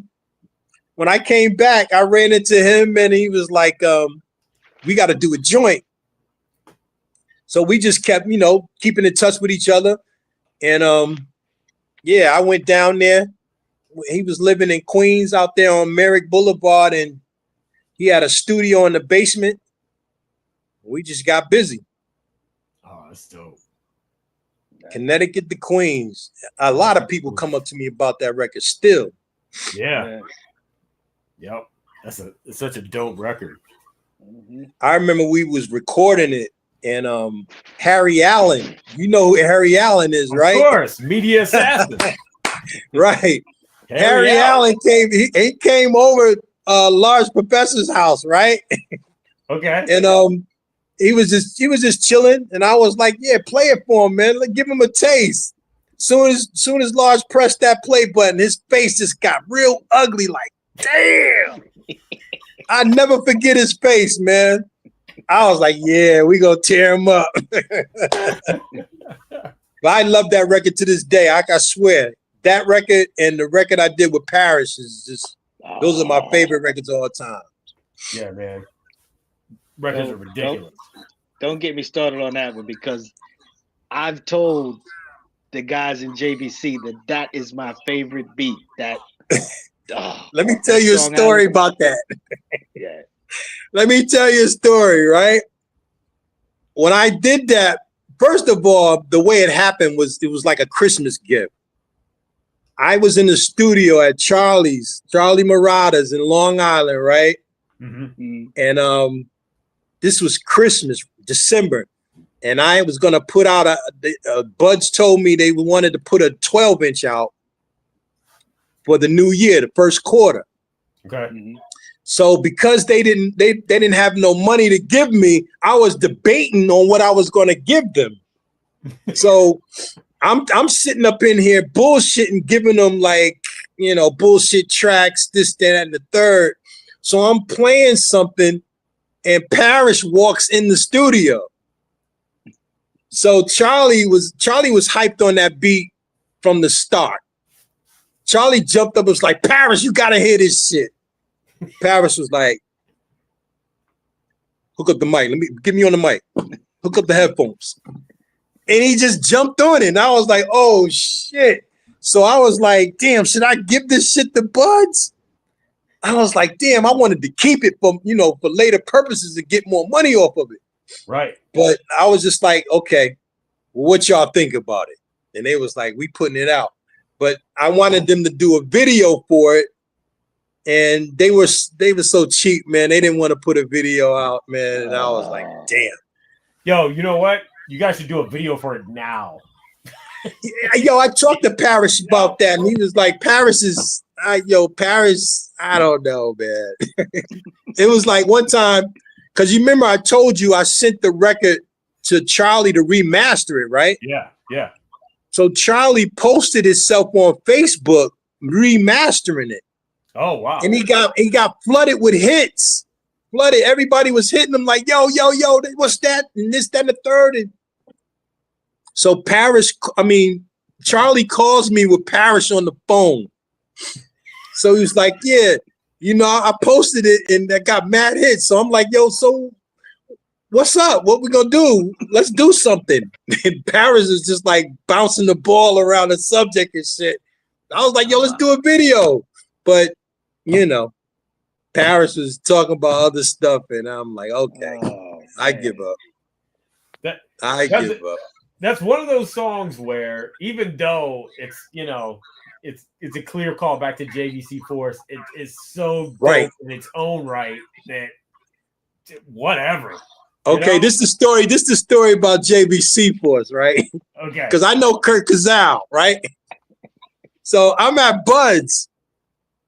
E: when I came back, I ran into him and he was like, we got to do a joint. So we just kept, keeping in touch with each other. And yeah, I went down there he was living in Queens out there on Merrick Boulevard, and he had a studio in the basement. We just got busy.
A: Oh, that's dope.
E: Connecticut to Queens. A lot of people come up to me about that record still.
A: Yeah. Yep. It's such a dope record.
E: I remember we was recording it, and Harry Allen, you know who Harry Allen is, right?
A: Of course, media assassin.
E: Right. Harry Allen came. He came over Large Professor's house, right?
A: Okay.
E: And he was just chilling, and I was like, "Yeah, play it for him, man. Give him a taste." Soon as Large pressed that play button, his face just got real ugly. Like, damn. I never forget his face, man. I was like, "Yeah, we gonna tear him up." But I love that record to this day. I swear, that record and the record I did with Parrish is just those are my favorite records of all time.
A: Yeah, man. Records are ridiculous.
D: Don't get me started on that one, because I've told the guys in JVC that is my favorite beat. Let
E: me tell you a story about that.
D: Yeah.
E: Let me tell you a story, right? When I did that, first of all, the way it happened was it was like a Christmas gift. I was in the studio at Charlie Marauders in Long Island, right?
A: Mm-hmm.
E: And this was Christmas, December, and I was gonna put out Buds told me they wanted to put a 12-inch out for the new year, the first quarter.
A: Okay.
E: So because they didn't have no money to give me, I was debating on what I was gonna give them. So I'm sitting up in here bullshitting, giving them like, bullshit tracks, this, that, and the third. So I'm playing something, and Parrish walks in the studio. So Charlie was hyped on that beat from the start. Charlie jumped up and was like, "Parrish, you gotta hear this shit." Parrish was like, "Hook up the mic. Get me on the mic. Hook up the headphones." And he just jumped on it. And I was like, "Oh shit." So I was like, "Damn, should I give this shit to Buds?" I was like, "Damn, I wanted to keep it for later purposes to get more money off of it."
A: Right.
E: But I was just like, "Okay, what y'all think about it?" And they was like, "We putting it out." But I wanted them to do a video for it. And they were so cheap, man. They didn't want to put a video out, man. And I was like, damn.
A: Yo, you know what? You guys should do a video for it now.
E: Yo, I talked to Parrish about that, and he was like, Parrish, I don't know, man. It was like one time, because you remember I told you I sent the record to Charlie to remaster it, right?
A: Yeah.
E: So Charlie posted himself on Facebook remastering it.
A: Oh, wow.
E: And he got flooded with hits. Flooded. Everybody was hitting him like, yo, what's that? And this, that, and the third. And so Charlie calls me with Parrish on the phone. So he was like, "Yeah, I posted it and that got mad hits." So I'm like, "Yo, so what's up? What we gonna do? Let's do something." And Parrish is just like bouncing the ball around the subject and shit. I was like, "Yo, let's do a video." But Parrish was talking about other stuff, and I'm like, "Okay, I give up." I give up.
A: That's one of those songs where, even though it's it's a clear call back to JVC Force, it is so
E: right
A: in its own right that whatever.
E: Okay, this is the story about JVC Force, right?
A: Okay,
E: because I know Kurt Kazal, right? So I'm at Bud's,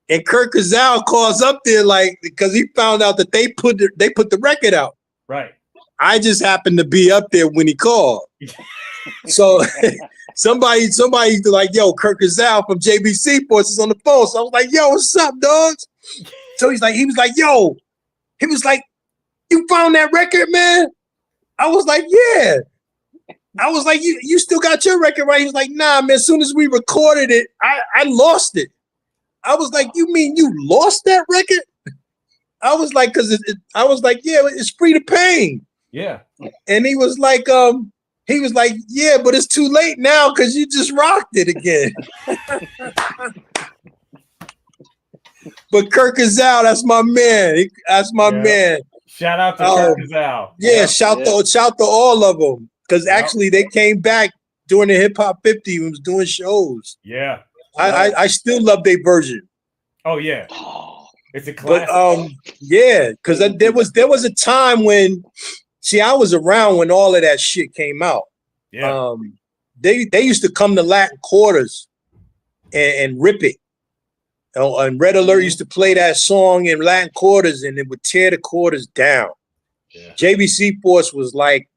E: and Kurt Kazal calls up there because he found out that they put the record out.
A: Right.
E: I just happened to be up there when he called. So somebody's like, "Yo, Kurt Kazal from JVC Force is on the phone." So I was like, "Yo, what's up, dogs?" So he was like, "Yo," he was like, "You found that record, man?" I was like, "Yeah." I was like, you still got your record, right?" He was like, "Nah, man, as soon as we recorded it, I lost it." I was like, "You mean you lost that record?" I was like, I was like, "Yeah, it's free to pain."
A: Yeah.
E: And he was like, "Yeah, but it's too late now because you just rocked it again." But Kirk Cazal, that's my man. That's my man.
A: Shout out to Kirk Cazal.
E: Yeah, shout to all of them. Because actually they came back during the Hip Hop 50 and was doing shows.
A: Yeah.
E: I still love their version.
A: Oh yeah. It's a classic.
E: But because there was a time when I was around when all of that shit came out.
A: Yeah.
E: They used to come to Latin Quarters and rip it. And Red Alert used to play that song in Latin Quarters and it would tear the quarters down. Yeah. JBC Force was like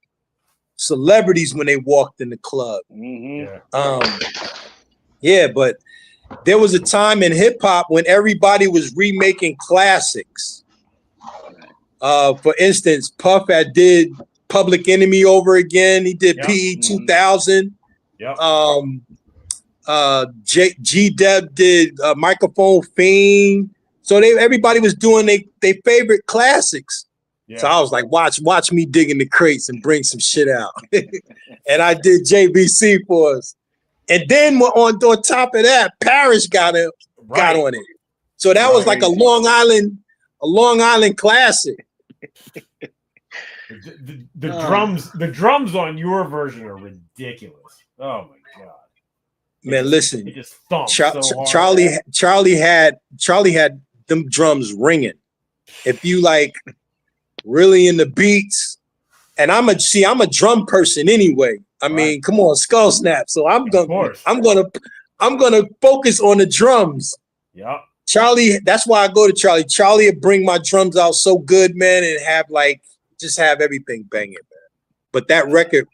E: celebrities when they walked in the club. But there was a time in hip hop when everybody was remaking classics. For instance, Puff had did Public Enemy over again. He did PE 2000. G-Deb did Microphone Fiend. So everybody was doing their favorite classics. Yeah. So I was like, watch me dig in the crates and bring some shit out. And I did JBC for us. And then on top of that, Parrish got on it. So that was like a Long Island classic.
A: The drums on your version are ridiculous. Oh my god.
E: Man, listen.
A: It just thumps so hard.
E: Charlie had them drums ringing. If you like really in the beats, and I'm a drum person anyway. I mean, come on, Skull Snap. So I'm gonna focus on the drums.
A: Yeah.
E: Charlie, that's why I go to Charlie. Charlie would bring my drums out so good, man, and have everything banging, man. But that record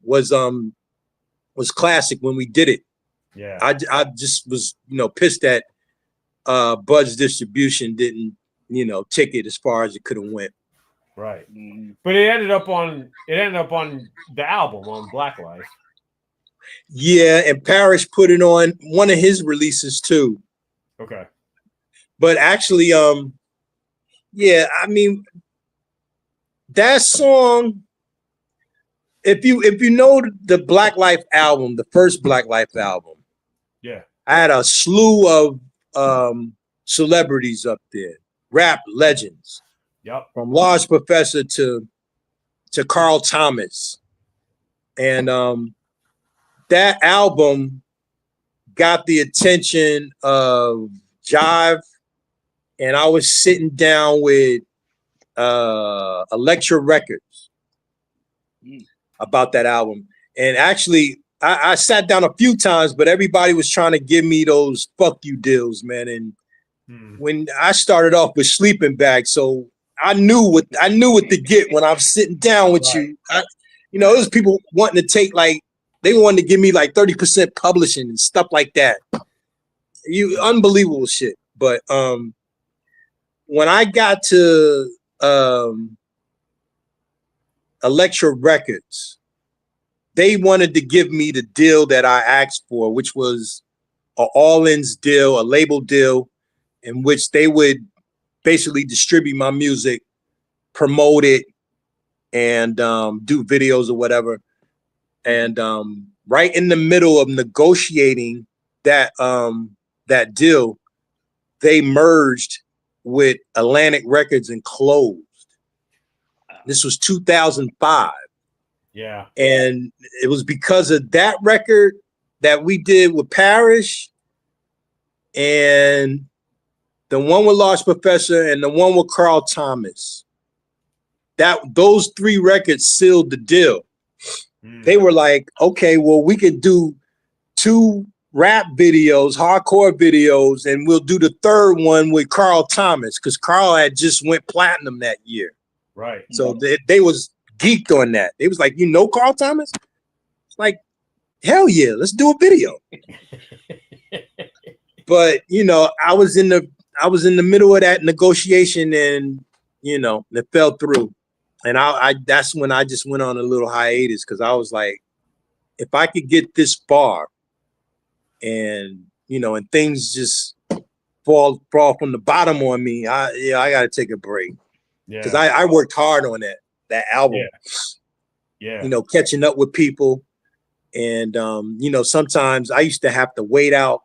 E: was classic when we did it.
A: Yeah.
E: I just was, pissed that Bud's Distribution didn't, take it as far as it could have went.
A: Right. But it ended up on the album on Black Life.
E: Yeah, and Parrish put it on one of his releases too.
A: Okay.
E: But actually, I mean, that song, if you know the Black Life album, the first Black Life album, I had a slew of celebrities up there, rap legends.
A: Yep.
E: From Large Professor to Carl Thomas. And that album got the attention of Jive, and I was sitting down with Elektra Records about that album. And actually, I sat down a few times, but everybody was trying to give me those fuck you deals, man. And when I started off with Sleeping Bag, so I knew what to get when I'm sitting down with you. There's people wanting to take they wanted to give me 30% publishing and stuff like that. Unbelievable shit. But when I got to Elektra Records, they wanted to give me the deal that I asked for, which was an all-ins deal, a label deal, in which they would basically distribute my music, promote it, and do videos or whatever. And right in the middle of negotiating that deal, they merged with Atlantic Records and closed. This was 2005.
A: Yeah.
E: And it was because of that record that we did with Parrish and the one with Large Professor and the one with Carl Thomas. Those three records sealed the deal. They were like, okay, well, we could do 2 rap videos, hardcore videos, and we'll do the third one with Carl Thomas, because Carl had just went platinum that year.
A: Right.
E: So they was geeked on that. They was like, Carl Thomas? It's like, hell yeah, let's do a video. But I was in the middle of that negotiation, and it fell through. And I that's when I just went on a little hiatus, because I was like, if I could get this far and and things just fall from the bottom on me, I gotta take a break. Yeah. Because I worked hard on that album.
A: Yeah.
E: Catching up with people. And sometimes I used to have to wait out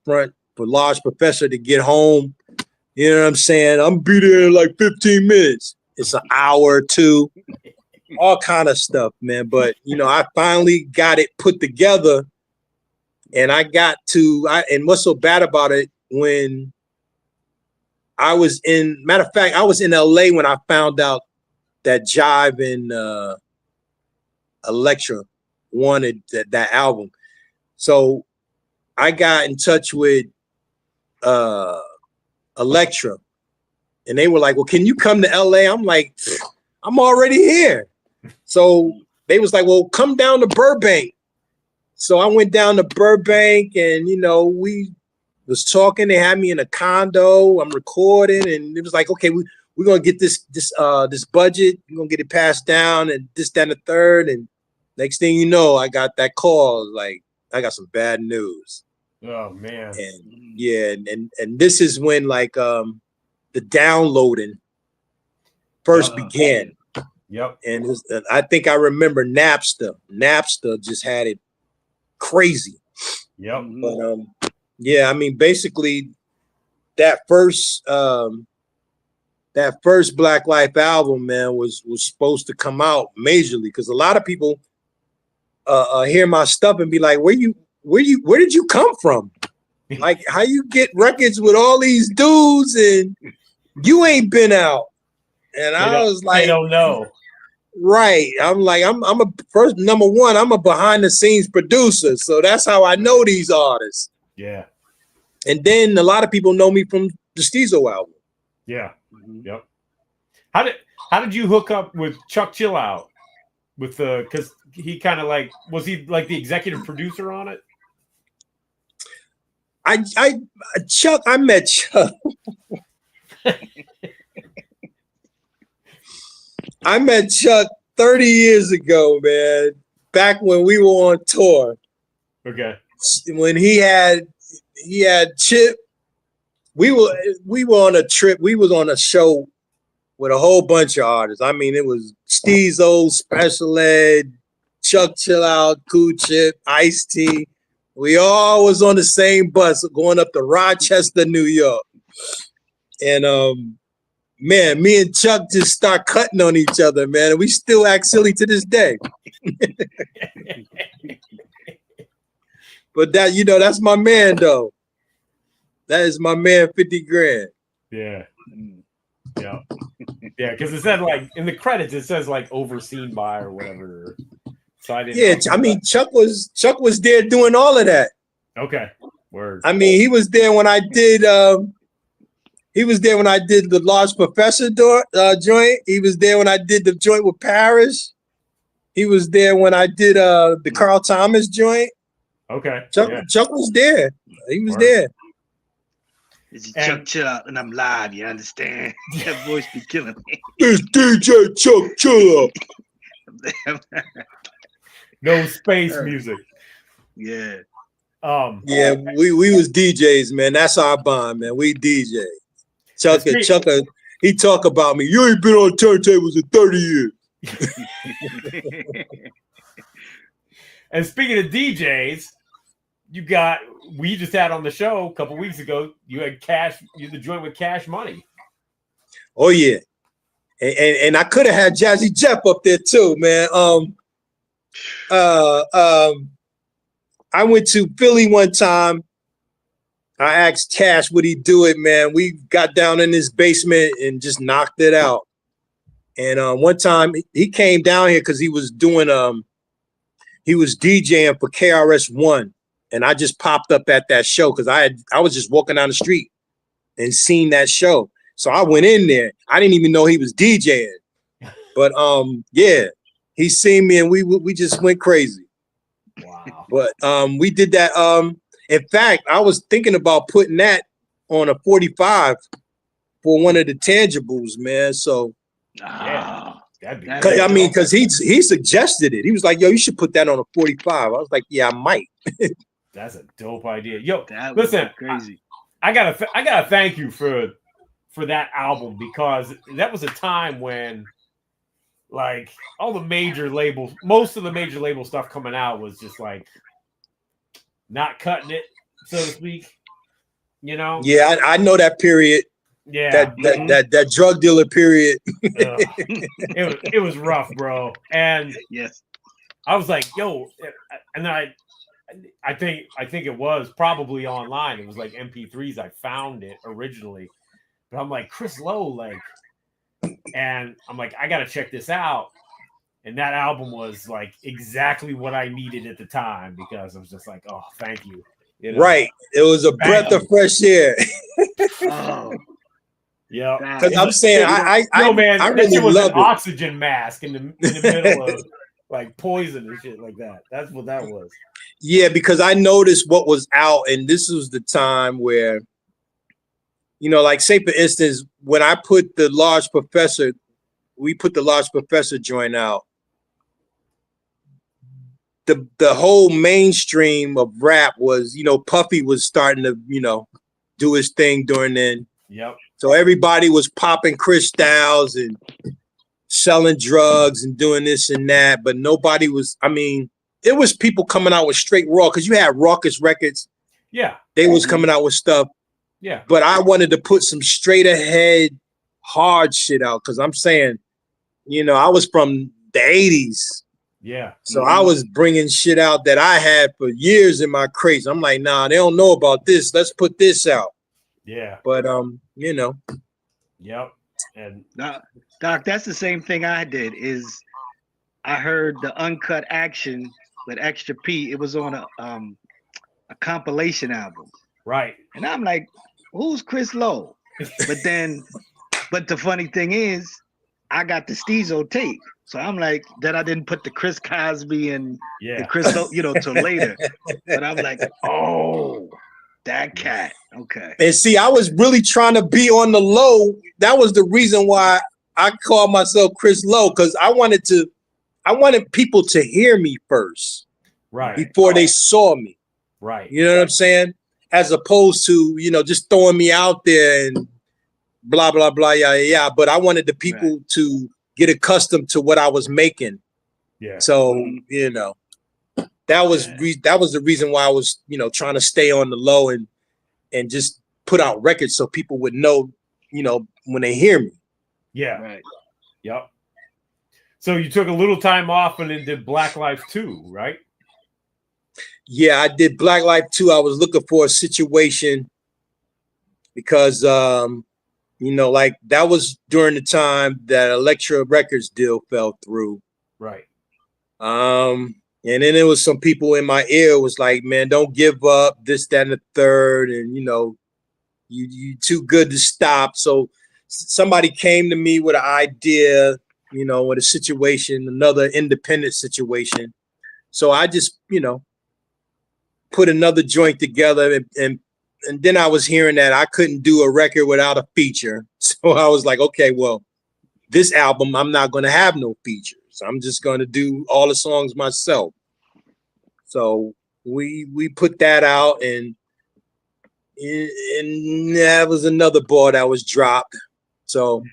E: front for Large Professor to get home. You know what I'm saying? I'm be there in like 15 minutes. It's an hour or two, all kind of stuff, man. But you know, I finally got it put together, and and what's so bad about it, when I was matter of fact, I was in LA when I found out that Jive and Elektra wanted that album. So I got in touch with Elektra, and they were like, well, can you come to LA? I'm like, I'm already here. So they was like, well, come down to Burbank. So I went down to Burbank, and you know, we was talking. They had me in a condo. I'm recording, and it was like, okay, we're gonna get this budget. We're gonna get it passed down, and this, that, and the third. And next thing you know, I got that call. Like, I got some bad news.
A: Oh man.
E: And yeah, and this is when like the downloading first began.
A: Yep.
E: And I think I remember Napster. Napster just had it crazy.
A: Yep.
E: But yeah, I mean, basically that first Black Life album, man, was supposed to come out majorly, because a lot of people hear my stuff and be like, where did you come from? Like, how you get records with all these dudes and you ain't been out? And I was like,
A: I don't know.
E: Right. I'm like, I'm a first, number one, I'm a behind the scenes producer. So that's how I know these artists.
A: Yeah.
E: And then a lot of people know me from the Stezo album.
A: Yeah. Yep. How did you hook up with Chuck Chill Out? With because he kind of like, was he like the executive producer on it?
E: I met Chuck. I met Chuck 30 years ago, man. Back when we were on tour.
A: Okay.
E: When he had Chip, we were on a trip. We was on a show with a whole bunch of artists. I mean, it was Stezo, Special Ed, Chuck Chill Out, Cool Chip, Ice-T. We all was on the same bus going up to Rochester, New York. And man, me and Chuck just start cutting on each other, man. And we still act silly to this day. But that, you know, that's my man, though. That is my man, 50 grand.
A: Yeah. Yeah. Yeah, because it said like in the credits, it says like overseen by or whatever. So I
E: mean, Chuck was there doing all of that.
A: Okay. Word.
E: I mean, he was there when I did the Large Professor joint. He was there when I did the joint with Parrish. He was there when I did the Carl Thomas joint.
A: Okay.
E: Chuck was there. He was there.
D: This is Chuck Chill Out, and I'm live. You understand? That voice be killing me.
E: It's DJ Chuck Chill Out.
A: No space music.
D: Yeah.
E: Yeah, we was DJs, man. That's our bond, man. We DJ. Chuck, he talk about me. You ain't been on turntables in 30 years.
A: And speaking of DJs, we just had on the show a couple weeks ago, you had the joint with Cash Money.
E: Oh yeah. And I could have had Jazzy Jeff up there too, man. I went to Philly one time. I asked Cash would he do it, man. We got down in his basement and just knocked it out. And one time he came down here because he was doing he was DJing for KRS-One, and I just popped up at that show because I was just walking down the street and seen that show. So I went in there. I didn't even know he was DJing. But yeah, he seen me and we just went crazy.
A: Wow.
E: But we did that. In fact, I was thinking about putting that on a 45 for one of the tangibles, man. So
A: yeah,
E: because he suggested it. He was like, "Yo, you should put that on a 45." I was like, "Yeah, I might."
A: That's a dope idea. Yo,
D: that
A: listen,
D: crazy.
A: I gotta thank you for that album, because that was a time when like all the major labels, most of the major label stuff coming out was just like not cutting it, so to speak. You know?
E: Yeah, I know that period.
A: Yeah.
E: That drug dealer period.
A: It was rough, bro. And
D: yes,
A: I was like, yo, and I think it was probably online. It was like MP3s. I found it originally, but I'm like, Chris Lowe, like, and I'm like, I gotta check this out. And that album was like exactly what I needed at the time, because I was just like, oh, thank you. You know?
E: Right. It was a breath of fresh air.
D: oh,
A: yeah.
E: Because I'm saying, I really
A: was
E: love
A: an oxygen mask in the middle of like poison and shit like that. That's what that was.
E: Yeah, because I noticed what was out, and this was the time where, you know, like say for instance, when I put the Large Professor, we put the Large Professor joint out. The whole mainstream of rap was, you know, Puffy was starting to, you know, do his thing during then.
A: Yep.
E: So everybody was popping crystals and selling drugs and doing this and that, but nobody was, I mean, it was people coming out with straight raw, because you had Raucous Records.
A: Yeah.
E: They was coming out with stuff.
A: Yeah.
E: But I wanted to put some straight ahead hard shit out, because I'm saying, you know, I was from the 80s.
A: Yeah.
E: So I was bringing shit out that I had for years in my crates. I'm like, nah, they don't know about this. Let's put this out.
A: Yeah.
E: But you know.
A: Yep. And
D: Doc, that's the same thing I did. Is I heard the Uncut Action with Extra P. It was on a compilation album.
A: Right.
D: And I'm like, who's Chris Lowe? But the funny thing is, I got the Stezo tape. So I'm like, that I didn't put the Chris Cosby and the Chris Lowe, you know, till later. But I'm like, oh, that cat. Okay.
E: And see, I was really trying to be on the low. That was the reason why I called myself Chris Lowe, because I wanted people to hear me first.
A: Right.
E: Before they saw me.
A: Right.
E: You know what I'm saying? As opposed to, you know, just throwing me out there and blah, blah, blah, yeah. But I wanted the people to get accustomed to what I was making.
A: Yeah.
E: So, you know, that was the reason why I was, you know, trying to stay on the low and just put out records so people would know, you know, when they hear me.
A: Yeah. Right. Yep. So you took a little time off and then did Black Life 2, right?
E: Yeah, I did Black Life 2. I was looking for a situation because, you know, like that was during the time that Elektra Records deal fell through.
A: Right.
E: And then there was some people in my ear was like, man, don't give up, this, that, and the third. And, you know, you too good to stop. So somebody came to me with an idea, you know, with a situation, another independent situation. So I just, you know, put another joint together, and then I was hearing that I couldn't do a record without a feature. So I was like, okay, well, this album, I'm not going to have no features. I'm just going to do all the songs myself. So we put that out, and that was another ball that was dropped. So,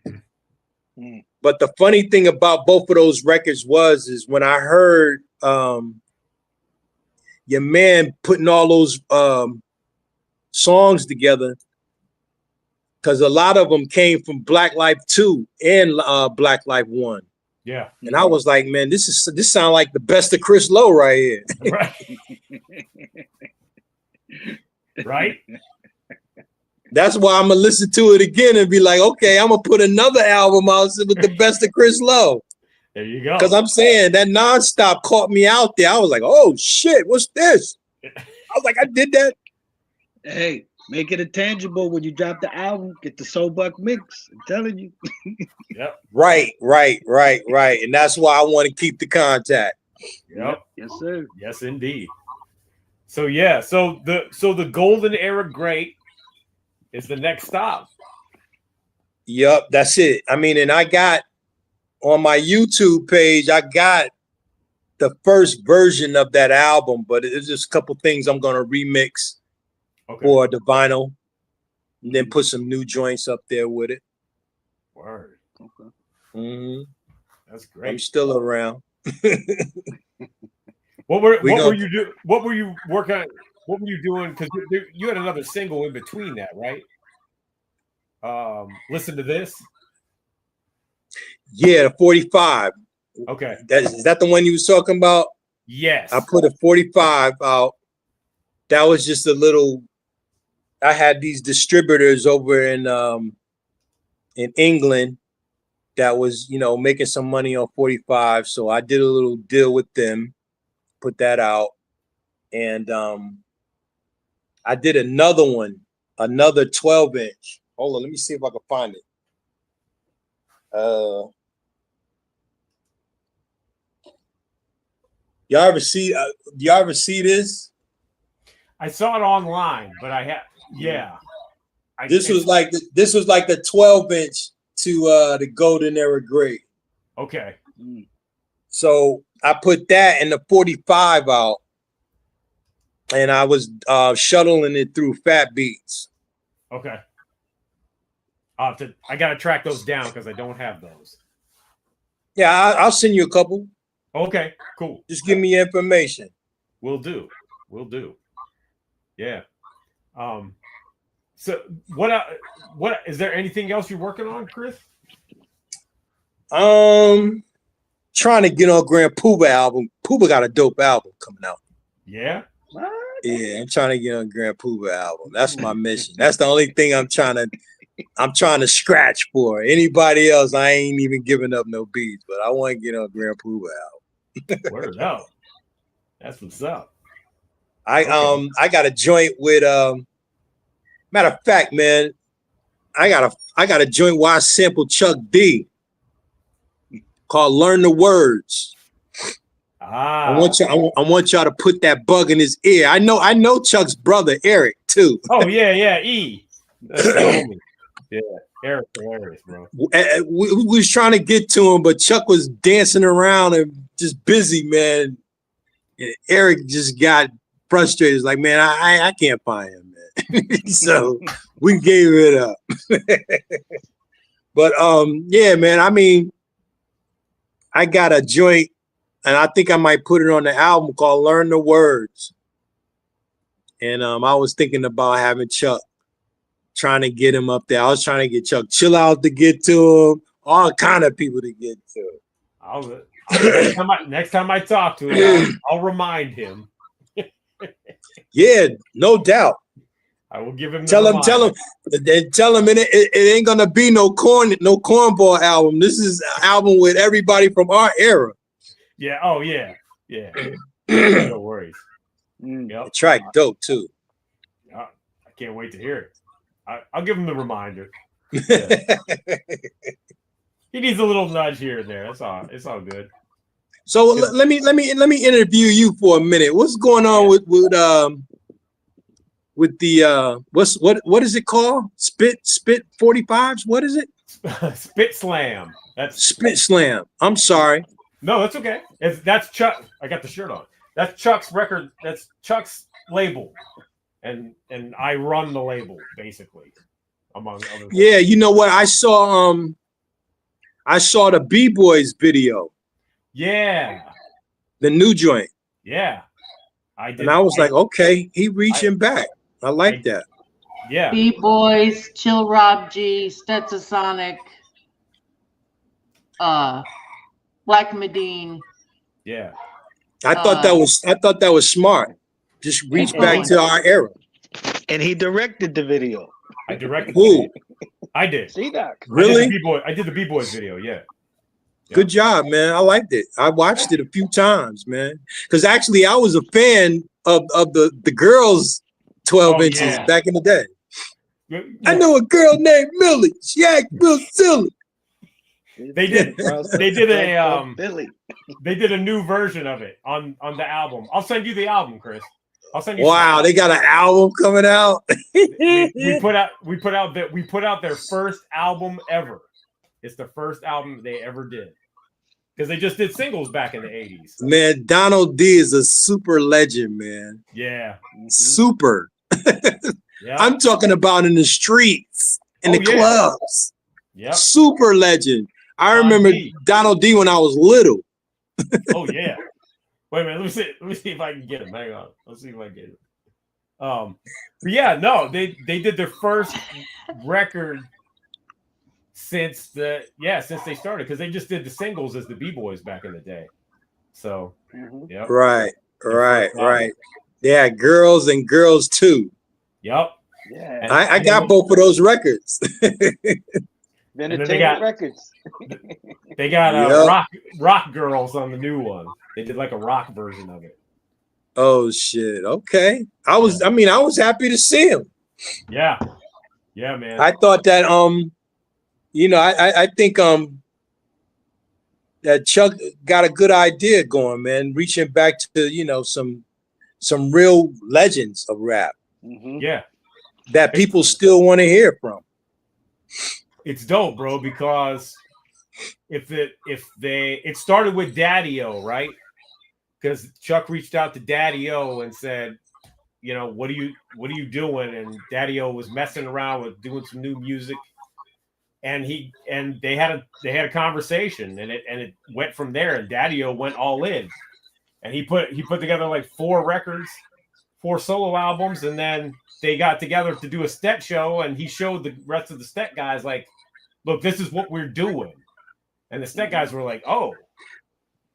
E: but the funny thing about both of those records is when I heard your man putting all those songs together, because a lot of them came from Black Life 2 and Black Life 1.
A: Yeah.
E: And I was like, man, this sounds like the best of Chris Lowe right here.
A: Right. Right.
E: That's why I'm gonna listen to it again and be like, okay, I'm gonna put another album out with the best of Chris Lowe.
A: There you go.
E: Because I'm saying that nonstop caught me out there. I was like, oh shit, what's this? I was like, I did that.
D: Hey, make it a tangible when you drop the album. Get the Soul Buck mix. I'm telling you.
A: Yep.
E: Right. And that's why I want to keep the contact.
A: Yep.
D: Yes, sir.
A: Yes, indeed. So yeah, so the golden era great is the next stop.
E: Yep, that's it. I mean, and I got on my YouTube page, I got the first version of that album, but it's just a couple things I'm gonna remix for the vinyl, and then put some new joints up there with it.
A: Word. Okay.
E: Mm-hmm.
A: That's great.
E: I'm still around.
A: What were you working on? What were you doing? Because you had another single in between that, right? Listen to This.
E: Yeah, 45.
A: Okay.
E: Is that the one you was talking about?
A: Yes.
E: I put a 45 out. That was just a little. I had these distributors over in England that was, making some money on 45. So I did a little deal with them, put that out. And I did another one, another 12-inch. Hold on, let me see if I can find it. Y'all ever see this?
A: I saw it online, but
E: This was like the 12-inch to the golden era grade.
A: Okay.
E: So I put that in the 45 out, and I was shuttling it through Fat Beats.
A: Okay. I gotta track those down because I don't have those.
E: Yeah, I'll send you a couple.
A: Okay, cool.
E: Just give me information.
A: Will do. Yeah. So what is there anything else you're working on, Chris?
E: Trying to get on Grand Pooba album. Pooba got a dope album coming out.
A: Yeah.
E: Yeah, I'm trying to get on Grand Pooba album. That's my mission. That's the only thing I'm trying to scratch for. Anybody else, I ain't even giving up no beats, but I want to get on Grand Pooba album.
A: Word up. That's what's up.
E: I got a joint with matter of fact, man, I got a joint where I sampled Chuck D called Learn the Words. I want y'all to put that bug in his ear. I know Chuck's brother Eric too.
A: Oh yeah, E. That's the homie. Yeah, Eric's hilarious, bro.
E: We was trying to get to him, but Chuck was dancing around and just busy, man. And Eric just got frustrated. He's like, man, I can't find him, man. So we gave it up. But yeah, man. I mean, I got a joint, and I think I might put it on the album called "Learn the Words." And I was thinking about having Chuck, trying to get him up there. I was trying to get Chuck Chill Out to get to him, all kind of people to get to him.
A: Next time I talk to him, I'll remind him.
E: Yeah, no doubt.
A: I will give him.
E: Tell him it ain't gonna be no cornball album. This is an album with everybody from our era.
A: Yeah. Oh yeah. Yeah. No worries.
E: Yep. The track dope too.
A: I can't wait to hear it. I'll give him the reminder. Yeah. He needs a little nudge here and there. That's all. It's all good.
E: So let me interview you for a minute. What's going on with the what is it called? Spit 45s? What is it?
A: Spit Slam. That's
E: Spit Slam. I'm sorry.
A: No, that's okay. That's Chuck. I got the shirt on. That's Chuck's record. That's Chuck's label, and I run the label basically, among other things.
E: Yeah, you know what? I saw the B-Boys video.
A: Yeah.
E: The new joint.
A: Yeah. I did.
E: And I was like, okay, he reaching back. I like that.
A: Yeah.
C: B-Boys, Chill Rob G, Stetsasonic, Black Medine.
A: Yeah.
E: I thought that was smart. Just reach back to our era.
D: And he directed the video.
A: I directed.
E: Who?
A: I did.
D: See that?
E: Really?
A: I did the B-Boys video. Yeah.
E: Good job, man. I liked it. I watched it a few times, man. Because actually, I was a fan of the girls' 12 inches back in the day.
A: Yeah.
E: I know a girl named Millie. She act real silly.
A: They did a new version of it on the album. I'll send you the album, Chris. I'll send you.
E: Wow, they got an album coming out.
A: we put out their first album ever. It's the first album they ever did. Because they just did singles back in the 80s.
E: Man, Donald D is a super legend, man.
A: Yeah.
E: Super.
A: Yeah.
E: I'm talking about in the streets, in the clubs.
A: Yeah.
E: Super legend. I remember Donald D when I was little.
A: Oh yeah. Wait a minute. Let me see if I can get him. Hang on. Let's see if I can get him. But yeah, no, they did their first record since they started, because they just did the singles as the B-Boys back in the day. So yep.
E: Right. Yeah, Girls and Girls 2.
A: Yep.
D: Yeah.
E: I got both of those records.
D: Entertainment Records.
A: They got rock Girls on the new one. They did like a rock version of it.
E: Oh shit. Okay. I was happy to see him.
A: Yeah. Yeah, man.
E: I thought that I think that Chuck got a good idea going, man, reaching back to some real legends of rap.
D: Mm-hmm.
A: Yeah.
E: That people still want to hear from.
A: It's dope, bro, because it started with Daddy-O, right? Because Chuck reached out to Daddy-O and said, what are you doing? And Daddy-O was messing around with doing some new music, and they had a conversation, and it went from there. And Daddy-O went all in, and he put together like 4 records, 4 solo albums, and then they got together to do a Stet show, and he showed the rest of the Stet guys like, look, this is what we're doing. And the Stet guys were like, oh,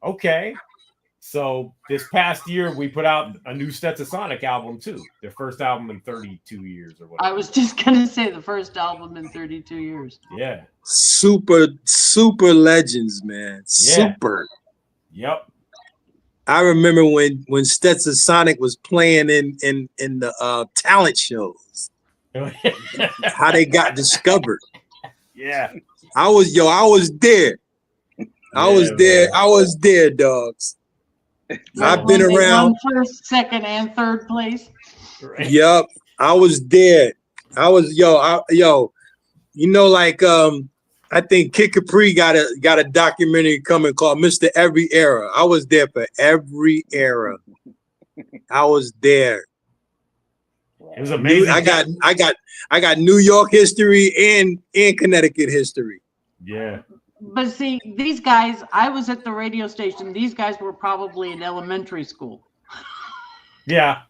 A: okay. So this past year, we put out a new Stetsasonic album too. Their first album in 32 years or whatever.
C: I was just going to say the first album in 32 years.
A: Yeah.
E: Super legends, man.
A: Yeah.
E: Super.
A: Yep.
E: I remember when Stetsasonic was playing in the talent shows. How they got discovered.
A: Yeah.
E: I was there. I was there, dogs. I've been around
C: first, second, and third place.
A: Right.
E: Yep. I was there. I was I think Kid Capri got a documentary coming called Mr. Every Era. I was there for every era. I was there.
A: It was amazing.
E: I got New York history and Connecticut history.
A: Yeah.
C: But see, these guys, I was at the radio station. These guys were probably in elementary school.
A: Yeah.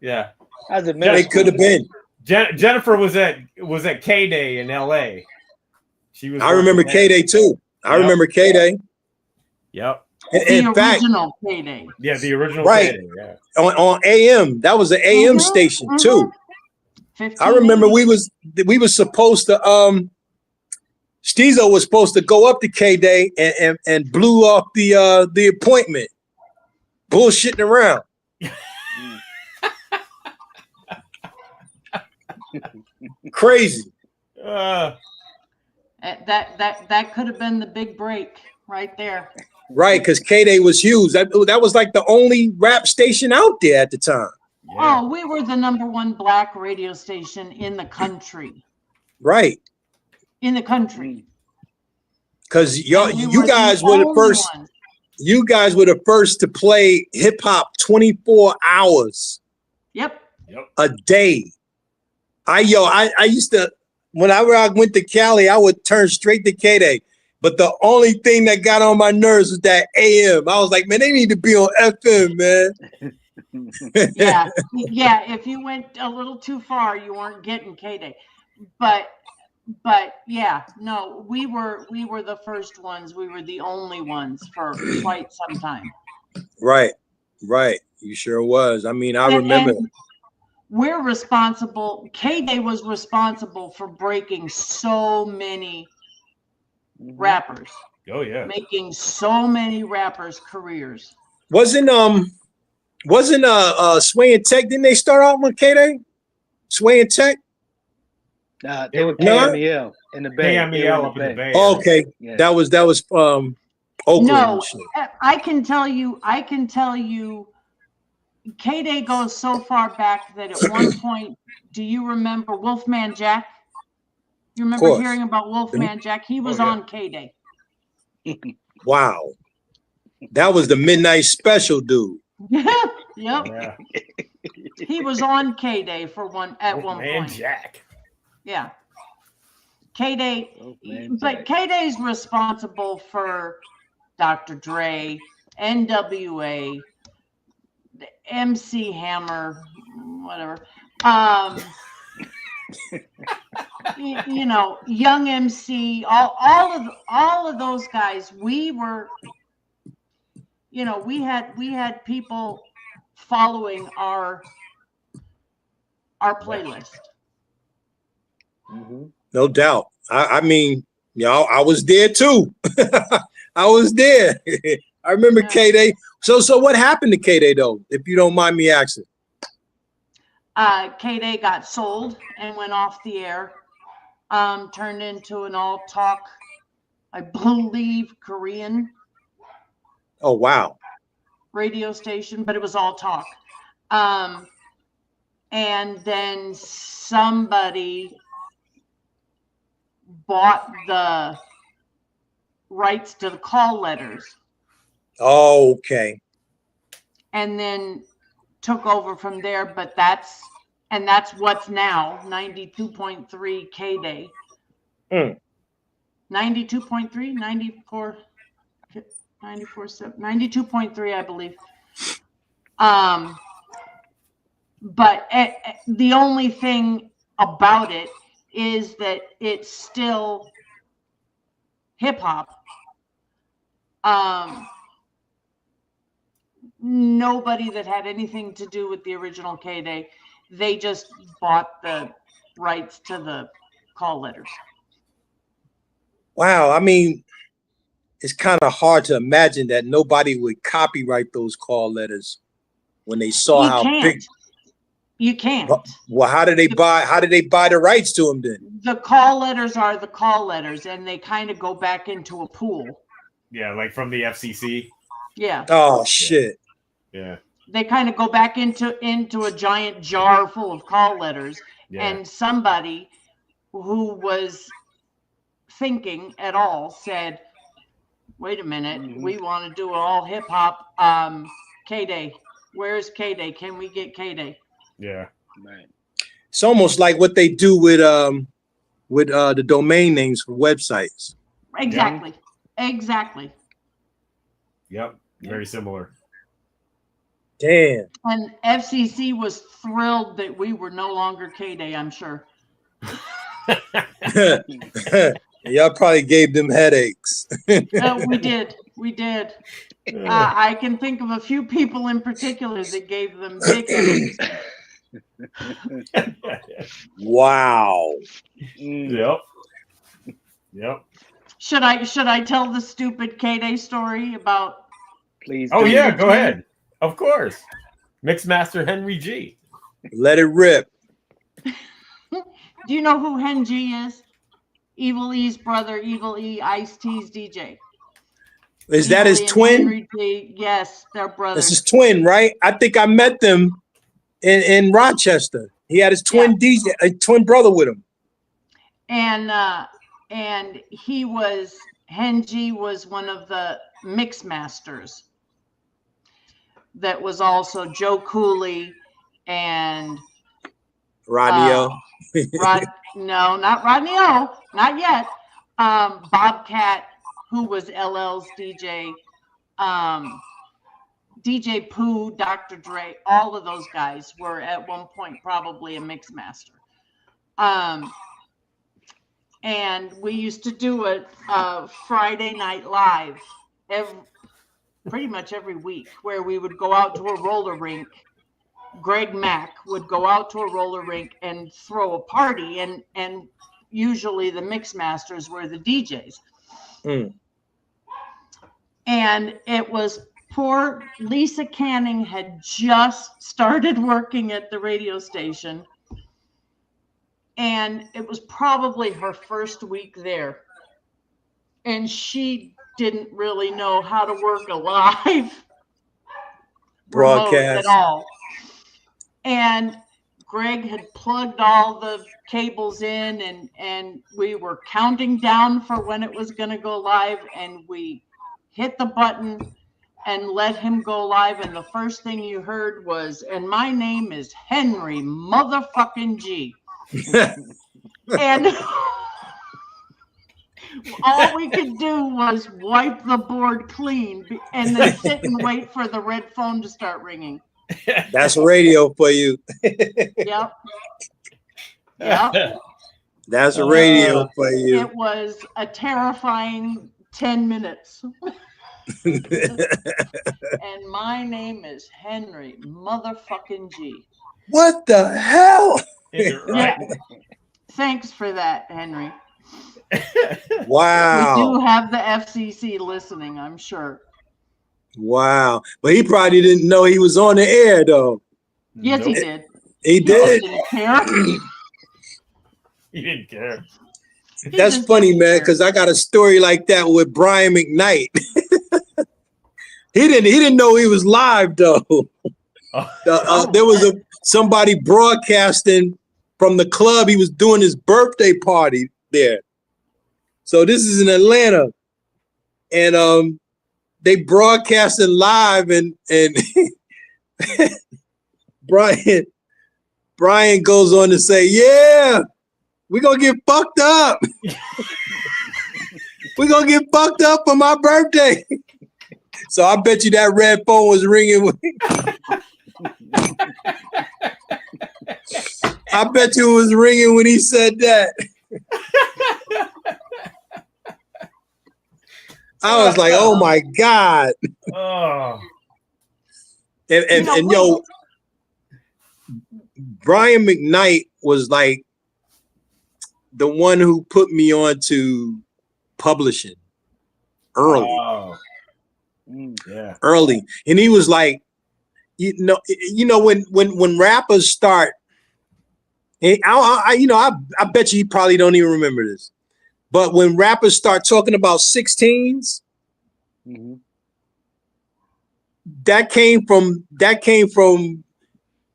A: Yeah.
E: They could have been.
A: Jennifer was at KDAY in LA.
E: I remember KDAY too. I remember KDAY.
A: Yep.
C: The original KDAY.
A: Yeah, the original
E: right.
A: KDAY, yeah.
E: On AM. That was an AM station too. I remember we was supposed to Stezo was supposed to go up to KDAY and blew off the appointment. Bullshitting around. Crazy.
C: That could have been the big break right there.
E: Right, because KDAY was huge. That was like the only rap station out there at the time.
C: Yeah. Oh, we were the #1 black radio station in the country.
E: Right.
C: In the country.
E: Because you guys were the first. You guys were the first to play hip hop 24 hours.
C: Yep.
E: A day. I used to, whenever I went to Cali, I would turn straight to KDAY. But the only thing that got on my nerves was that AM. I was like, man, they need to be on FM, man.
C: Yeah. If you went a little too far, you weren't getting KDAY. But yeah, no, we were the first ones. We were the only ones for quite some time.
E: Right. You sure was. I mean, I remember.
C: We're responsible. KDAY was responsible for breaking so many rappers.
A: Oh yeah,
C: making so many rappers careers.
E: Wasn't Sway and Tech? Didn't they start off with KDAY? Sway and Tech?
D: Nah, they were KMEL in the Bay.
A: KMEL up in the Bay.
E: Oh, okay, yeah. That was Oakland.
C: No, I can tell you. KDAY goes so far back that at one point, do you remember Wolfman Jack? You remember hearing about Wolfman Jack? He was on KDAY.
E: Wow. That was the midnight special dude.
C: Yep.
A: Yeah.
C: He was on KDAY one point.
A: Jack.
C: Yeah. KDAY, but KDAY's responsible for Dr. Dre, NWA, MC Hammer, whatever. you know, young MC, all of those guys. We were, you know, we had people following our playlist.
E: Mm-hmm. No doubt. I mean, you know, I was there too. I was there. I remember KDAY. So what happened to KDAY though, if you don't mind me asking?
C: KDAY got sold and went off the air. Turned into an all talk, I believe, Korean.
E: Oh wow.
C: Radio station, but it was all talk. And then somebody bought the rights to the call letters.
E: Oh, okay.
C: And then took over from there, but that's what's now 92.3 KDAY. 92.3, 94, 92.3, I believe. But the only thing about it is that it's still hip hop. Nobody that had anything to do with the original KDAY, they just bought the rights to the call letters.
E: Wow, I mean, it's kind of hard to imagine that nobody would copyright those call letters when they saw how big.
C: You can't.
E: Well, how did they buy the rights to them then?
C: The call letters are the call letters, and they kind of go back into a pool.
A: Yeah, like from the FCC.
C: Yeah.
E: Oh shit.
A: Yeah.
C: They kind of go back into a giant jar full of call letters, and somebody who was thinking at all said, "Wait a minute, we want to do all hip hop. KDAY, where's KDAY? Can we get KDAY?"
A: Yeah.
D: Right.
E: It's almost like what they do with the domain names for websites.
C: Exactly. Exactly.
A: Yep. Very similar.
E: Damn.
C: And FCC was thrilled that we were no longer KDAY, I'm sure.
E: Y'all probably gave them headaches.
C: We did. We did. I can think of a few people in particular that gave them big headaches.
E: Wow.
A: Yep. Yep.
C: Should I tell the stupid KDAY story about?
D: Please.
A: Oh yeah, go ahead. Of course. Mixmaster Henry G.
E: Let it rip.
C: Do you know who Hen G is? Evil E's brother, Evil E, Ice-T's DJ.
E: Is that his twin?
C: Yes, they're brothers.
E: That's his twin, right? I think I met them in Rochester. He had his twin DJ, a twin brother with him.
C: And he was, Hen G was one of the mix masters. That was also Joe Cooley and
E: Rodney O.
C: No, not Rodney O, not yet. Bobcat, who was LL's DJ, DJ Pooh, Dr. Dre, all of those guys were at one point probably a mix master. And we used to do a Friday Night Live pretty much every week, where we would go out to a roller rink. Greg Mack would go out to a roller rink and throw a party, and usually the mix masters were the DJs. And it was poor Lisa Canning had just started working at the radio station, and it was probably her first week there, and she didn't really know how to work a live
E: broadcast
C: at all. And Greg had plugged all the cables in, and we were counting down for when it was going to go live, and we hit the button and let him go live, and the first thing you heard was, "And my name is Henry motherfucking G." And all we could do was wipe the board clean and then sit and wait for the red phone to start ringing.
E: That's radio for you.
C: Yep. Yeah.
E: That's a radio for you.
C: It was a terrifying 10 minutes. And my name is Henry motherfucking G.
E: What the hell?
C: Yeah. Thanks for that, Henry.
E: Wow.
C: We do have the FCC listening, I'm sure.
E: Wow. But he probably didn't know he was on the air, though.
C: Yes, he did.
E: He did?
C: He didn't care.
A: He didn't care.
E: That's funny, man, because I got a story like that with Brian McKnight. He didn't know he was live, though. There was somebody broadcasting from the club. He was doing his birthday party there. So this is in Atlanta. And they broadcasted live, and Brian goes on to say, yeah, we're going to get fucked up. We're going to get fucked up for my birthday. So I bet you that red phone was ringing. I bet you it was ringing when he said that. I was like, oh my God.
A: Oh.
E: And yo, Brian McKnight was like the one who put me on to publishing early.
A: Oh. Yeah.
E: Early. And he was like, you know, when rappers start, and I bet you he probably don't even remember this. But when rappers start talking about 16s, that came from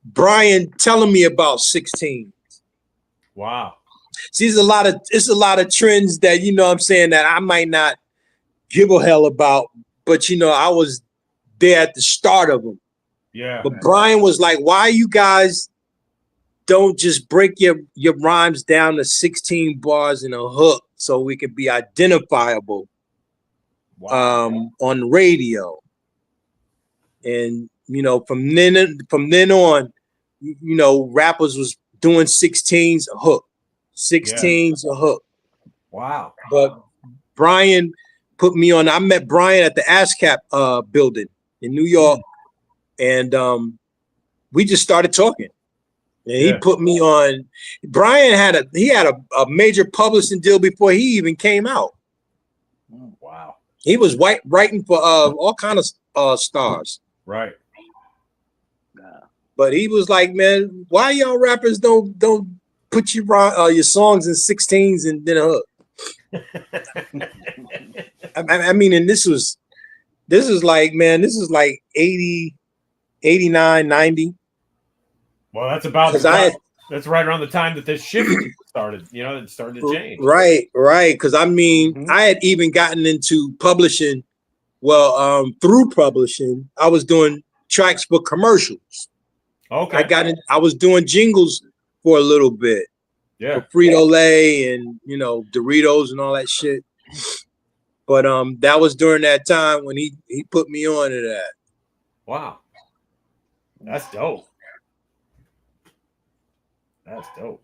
E: Brian telling me about 16s.
A: Wow.
E: See, it's a lot of trends that, you know what I'm saying, that I might not give a hell about, but you know, I was there at the start of them.
A: Yeah.
E: But Brian was like, why you guys don't just break your rhymes down to 16 bars in a hook so we can be identifiable on radio? And you know, from then on, you know, rappers was doing 16s a hook, 16s a hook.
A: Wow.
E: But Brian put me on. I met Brian at the ASCAP building in New York, and we just started talking. And he put me on. Brian had a major publishing deal before he even came out.
A: Wow.
E: He was writing for all kind of stars.
A: Right.
E: But he was like, man, why y'all rappers don't put your songs in 16s and then a hook? I mean, and this is like, man, this is like 80, 89, 90.
A: Well, that's that's right around the time that this shift started. You know, it started to change.
E: Right. Because I mean, I had even gotten into publishing. Well, through publishing, I was doing tracks for commercials.
A: Okay.
E: I was doing jingles for a little bit.
A: Yeah.
E: For Frito-Lay and, you know, Doritos and all that shit. But that was during that time when he put me on to that.
A: Wow. That's dope. That's dope.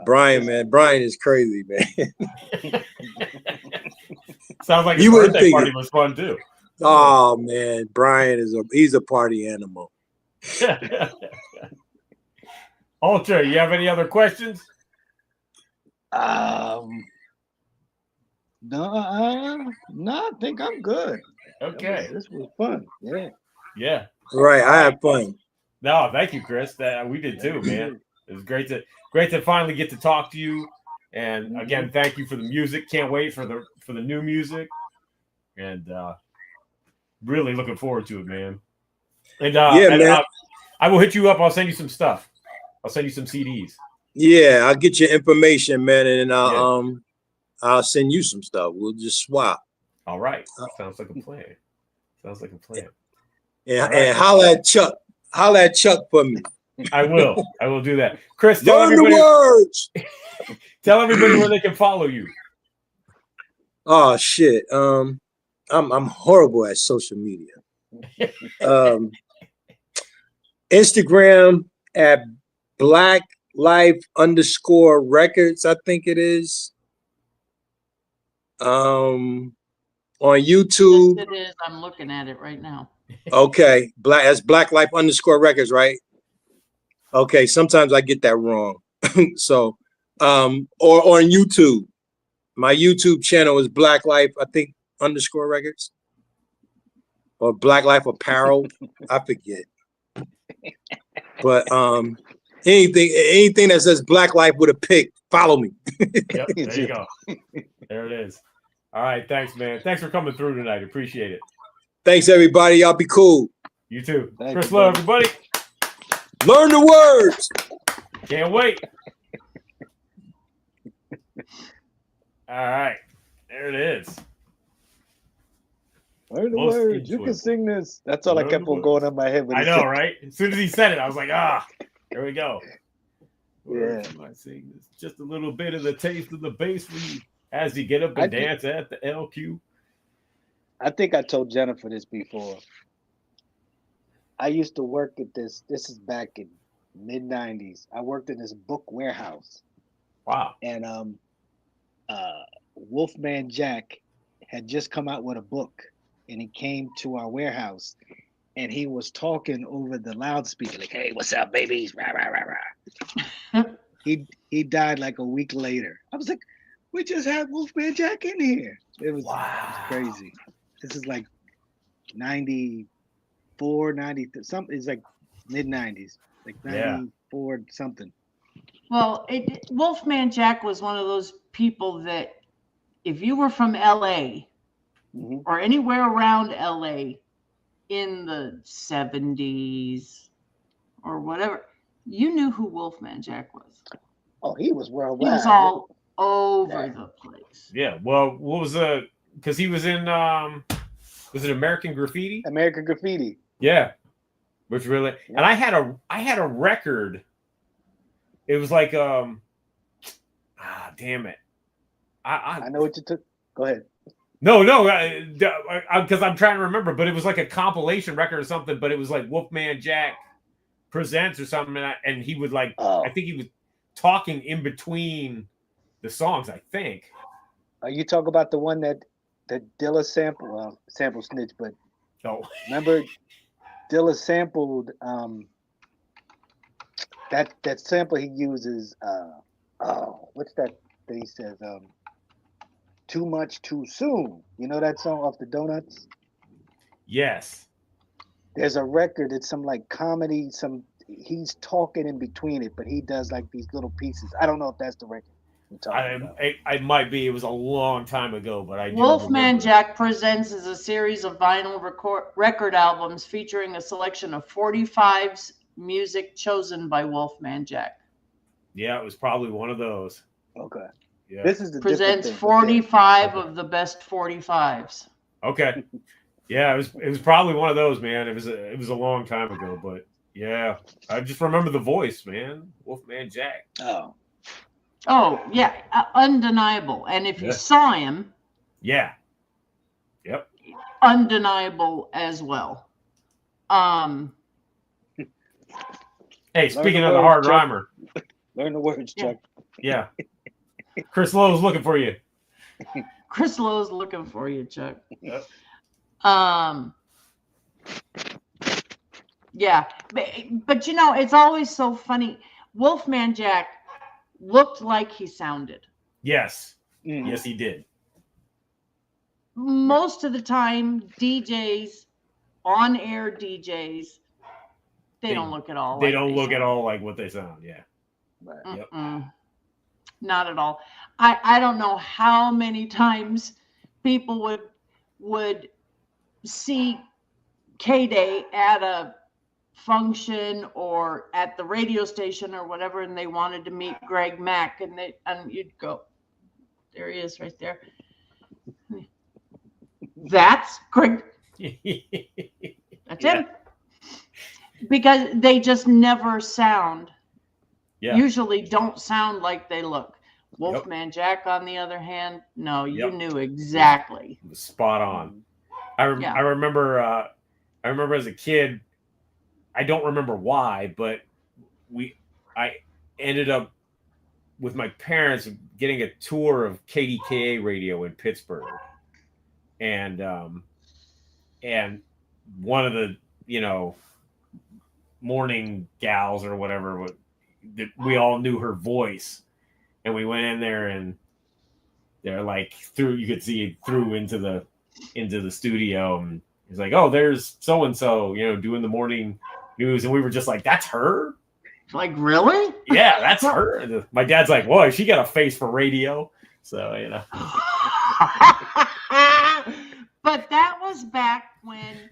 E: Brian, man. Brian is crazy, man.
A: Sounds like his birthday party was fun too.
E: Oh man, Brian he's a party animal.
A: Ultra, you have any other questions?
D: No, I think I'm good.
A: Okay.
D: This was fun. Yeah.
A: Yeah.
E: Right. I had fun.
A: No, thank you, Chris. We did too, man. It was great to finally get to talk to you. And again, thank you for the music. Can't wait for the new music. And really looking forward to it, man. And man. I will hit you up. I'll send you some stuff. I'll send you some CDs.
E: Yeah, I'll get your information, man, and I'll send you some stuff. We'll just swap.
A: All right. Sounds like a plan.
E: Yeah, right. And holla at Chuck. Holla at Chuck for me.
A: I will. I will do that. Chris,
E: tell everybody
A: where they can follow you.
E: Oh shit. I'm horrible at social media. Instagram at Black Life _ Records, I think it is. On YouTube.
C: Yes, it is. I'm looking at it right now.
E: Okay, that's Black Life _ Records, right? Okay, sometimes I get that wrong. So, or on YouTube, my YouTube channel is Black Life, I think _ Records, or Black Life Apparel. I forget. But anything that says Black Life with a pic, follow me.
A: Yep, there you go. There it is. All right, thanks, man. Thanks for coming through tonight. Appreciate it.
E: Thanks, everybody. Y'all be cool.
A: You too.
D: Thank
A: Chris
D: you,
A: Lowe, everybody.
E: Learn the words.
A: Can't wait. All right, there it is.
D: Learn the
A: Most
D: words. You can
A: enjoyable.
D: sing this. That's all
A: Learn
D: I kept
A: the
D: on going in my head. When
A: I
D: he
A: know,
D: said-
A: right? As soon as he said it, I was like, there we go. Where
D: Yeah.
A: am I seeing this? Just a little bit of the taste of the bass for you as you get up and dance at the LQ.
D: I think I told Jennifer this before. I used to work at this. This is back in mid-90s. I worked in this book warehouse.
A: Wow.
D: And Wolfman Jack had just come out with a book, and he came to our warehouse, and he was talking over the loudspeaker like, "Hey, what's up, babies?" Rah, rah, rah, rah. He died like a week later. I was like, we just had Wolfman Jack in here. It was crazy. This is like 94, 90 something. It's like mid-90s, like 94 something.
C: Well, Wolfman Jack was one of those people that if you were from LA or anywhere around LA in the 70s or whatever, you knew who Wolfman Jack was.
D: Oh, he was worldwide.
C: He was all over the place.
A: Yeah. Well, what was because he was in was it American Graffiti?
D: American Graffiti.
A: Yeah. Which really and I had a record. It was like damn it.
D: I know what you took. Go ahead.
A: No, because I'm trying to remember, but it was like a compilation record or something, but it was like Wolfman Jack Presents or something, and he would like I think he was talking in between the songs, I think.
D: You talk about the one that Dilla sampled, sample snitch, but remember Dilla sampled that sample he uses what's that he says too much too soon. You know that song off the Donuts? Yes. There's a record, it's some like comedy, he's talking in between it, but he does like these little pieces. I don't know if that's the record.
A: I might be. It was a long time ago, but I do.
C: Wolfman Jack Presents is a series of vinyl record albums featuring a selection of 45s music chosen by Wolfman Jack.
A: Yeah, it was probably one of those.
D: Okay.
A: Yeah.
D: This is the
C: presents 45 of the best 45s.
A: Okay. Yeah, it was probably one of those, man. It was a long time ago, but yeah, I just remember the voice, man. Wolfman Jack.
C: Oh, yeah, undeniable. And if you saw him,
A: yep,
C: undeniable as well.
A: Hey, speaking of the hard rhymer,
D: learn the words, Chuck.
A: Yeah, Chris Lowe's looking for you.
C: Chris Lowe's looking for you, Chuck.
A: Yep.
C: Yeah, but you know, it's always so funny. Wolfman Jack looked like he sounded.
A: Yes. Yes, he did.
C: Most of the time, DJs, on-air DJs, they don't look at all.
A: They don't look at all like what they sound. Yeah.
D: Right.
A: Yep.
C: Not at all. I don't know how many times people would see KDAY at a function or at the radio station or whatever, and they wanted to meet Greg Mack, and you'd go, there he is right there. That's Greg. That's him. Because they just never sound. Yeah. Usually don't sound like they look. Wolfman Jack, on the other hand, no, you knew exactly.
A: Spot on. I remember as a kid, I don't remember why, but ended up with my parents getting a tour of KDAY radio in Pittsburgh, and one of the morning gals or whatever, we all knew her voice, and we went in there, and they're like you could see through into the studio, and he's like, oh, there's so and so doing the morning news, and we were just like, that's her.
C: Like, really?
A: Yeah, that's her. And my dad's like, boy, she got a face for radio. So,
C: But that was back when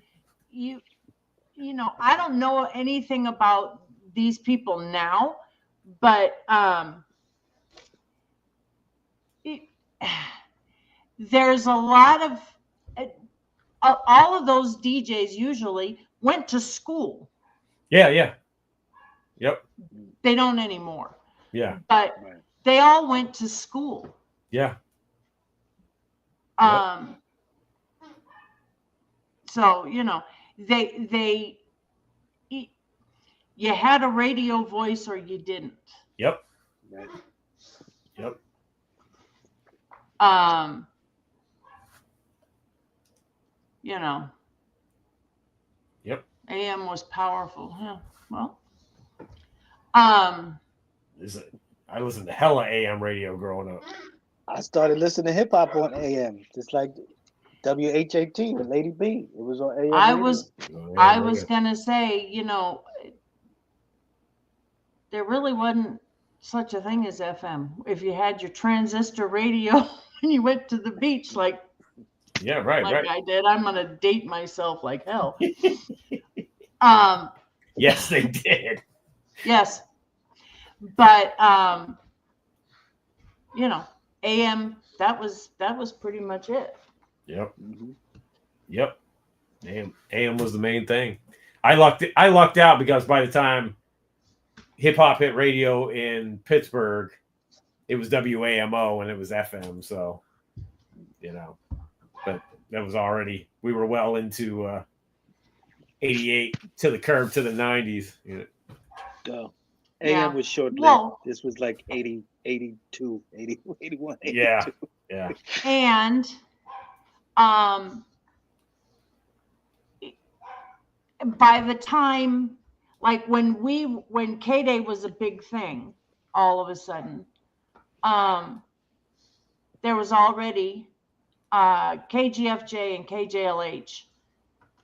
C: I don't know anything about these people now, but there's a lot of all of those DJs usually went to school.
A: Yeah. Yep.
C: They don't anymore.
A: Yeah.
C: But they all went to school.
A: Yeah.
C: So, they you had a radio voice or you didn't.
A: Yep. Yep.
C: AM was powerful. Yeah. Well.
A: I listened to hella AM radio growing up.
D: I started listening to hip hop on AM, just like WHAT with Lady B. It was on AM.
C: I was gonna say, there really wasn't such a thing as FM. If you had your transistor radio and you went to the beach, like
A: right.
C: I did, I'm gonna date myself like hell.
A: Yes, they did.
C: Yes, but AM, that was pretty much it.
A: Yep. Yep. AM was the main thing. I lucked out because by the time hip hop hit radio in Pittsburgh, it was WAMO and it was FM. So, but that was already, we were well into 88 to the curb to the 90s.
D: Go. AM was short lived.
C: Well,
D: this was like 80, 82, 80, 81, 82.
A: Yeah.
C: And by the time, like when KDAY was a big thing, all of a sudden, there was already KGFJ and KJLH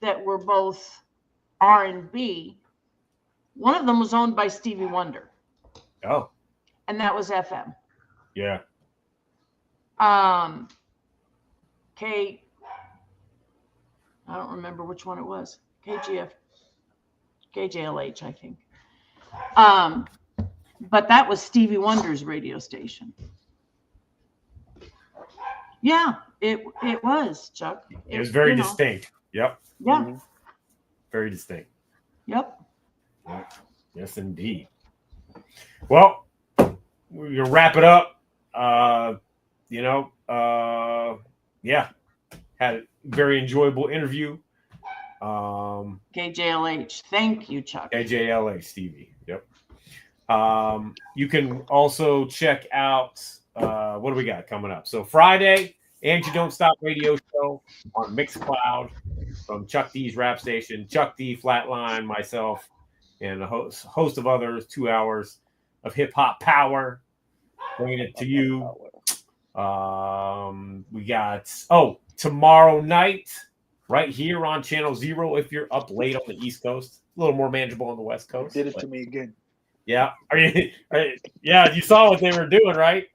C: that were both R&B. One of them was owned by Stevie Wonder.
A: Oh.
C: And that was FM.
A: Yeah.
C: I don't remember which one it was. KJLH, I think. But that was Stevie Wonder's radio station. Yeah, it was, Chuck.
A: It was very distinct. Yep.
C: Yeah.
A: Mm-hmm. Very distinct.
C: Yep.
A: Yes, indeed. Well, we're gonna wrap it up. Had a very enjoyable interview.
C: KJLH. Thank you, Chuck.
A: KJLH, Stevie. Yep. You can also check out what do we got coming up? So Friday, Angie Don't Stop radio show on Mixcloud from Chuck D's Rap Station, Chuck D, Flatline, myself, and a host of others. 2 hours of hip hop power, bringing it to you. We got tomorrow night right here on Channel 0 if you're up late on the East Coast, a little more manageable on the West Coast.
D: Did it to me again.
A: Yeah. Yeah, you saw what they were doing, right?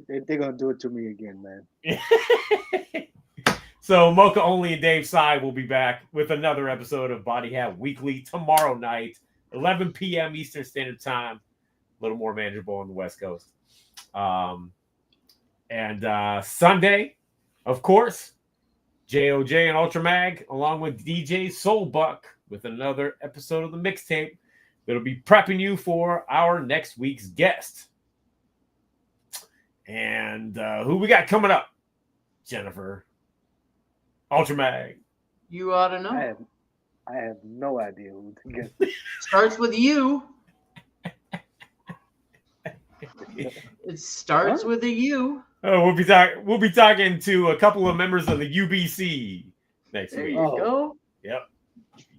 D: They're gonna do it to me again, man.
A: So Mocha Only and Dave Sy will be back with another episode of Body Hat Weekly tomorrow night, 11 p.m. Eastern Standard Time, a little more manageable on the West Coast. And Sunday, of course, JOJ and Ultra Mag, along with DJ Soulbuck, with another episode of the mixtape that'll be prepping you for our next week's guest. And who we got coming up, Jennifer? Ultra Mag.
C: You ought to know.
D: I have no idea who to get.
C: Starts with you. It starts with a U.
A: Oh, we'll be talking to a couple of members of the UBC next
C: There
A: week.
C: you go.
A: Yep.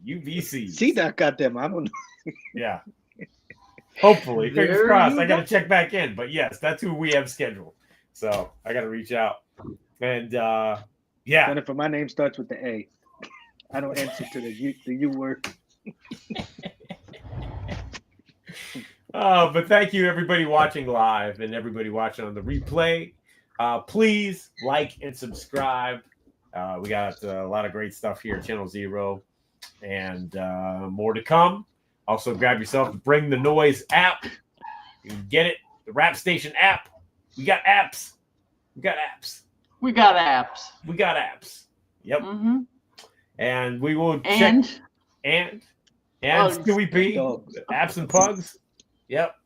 A: UBC.
D: C-Doc got them. I don't know.
A: Yeah. Hopefully. Fingers
C: There
A: crossed.
C: you
A: I got to
C: go.
A: check back in. But yes, that's who we have scheduled. So I got to reach out. And yeah.
D: Jennifer, my name starts with the A. I don't answer to the U word.
A: But thank you, everybody watching live and everybody watching on the replay. Please like and subscribe. We got a lot of great stuff here at Channel Zero, and more to come. Also, grab yourself the Bring the Noise app. You can get it, the Rap Station app. We got apps. We got apps.
C: We got apps.
A: We got apps. Yep.
C: Mm-hmm.
A: And we will check. And Stewie P. Apps and Pugs. Yep.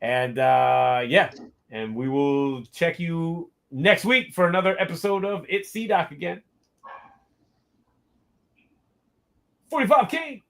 A: And yeah. And we will check you next week for another episode of It's C-Doc again. 45K.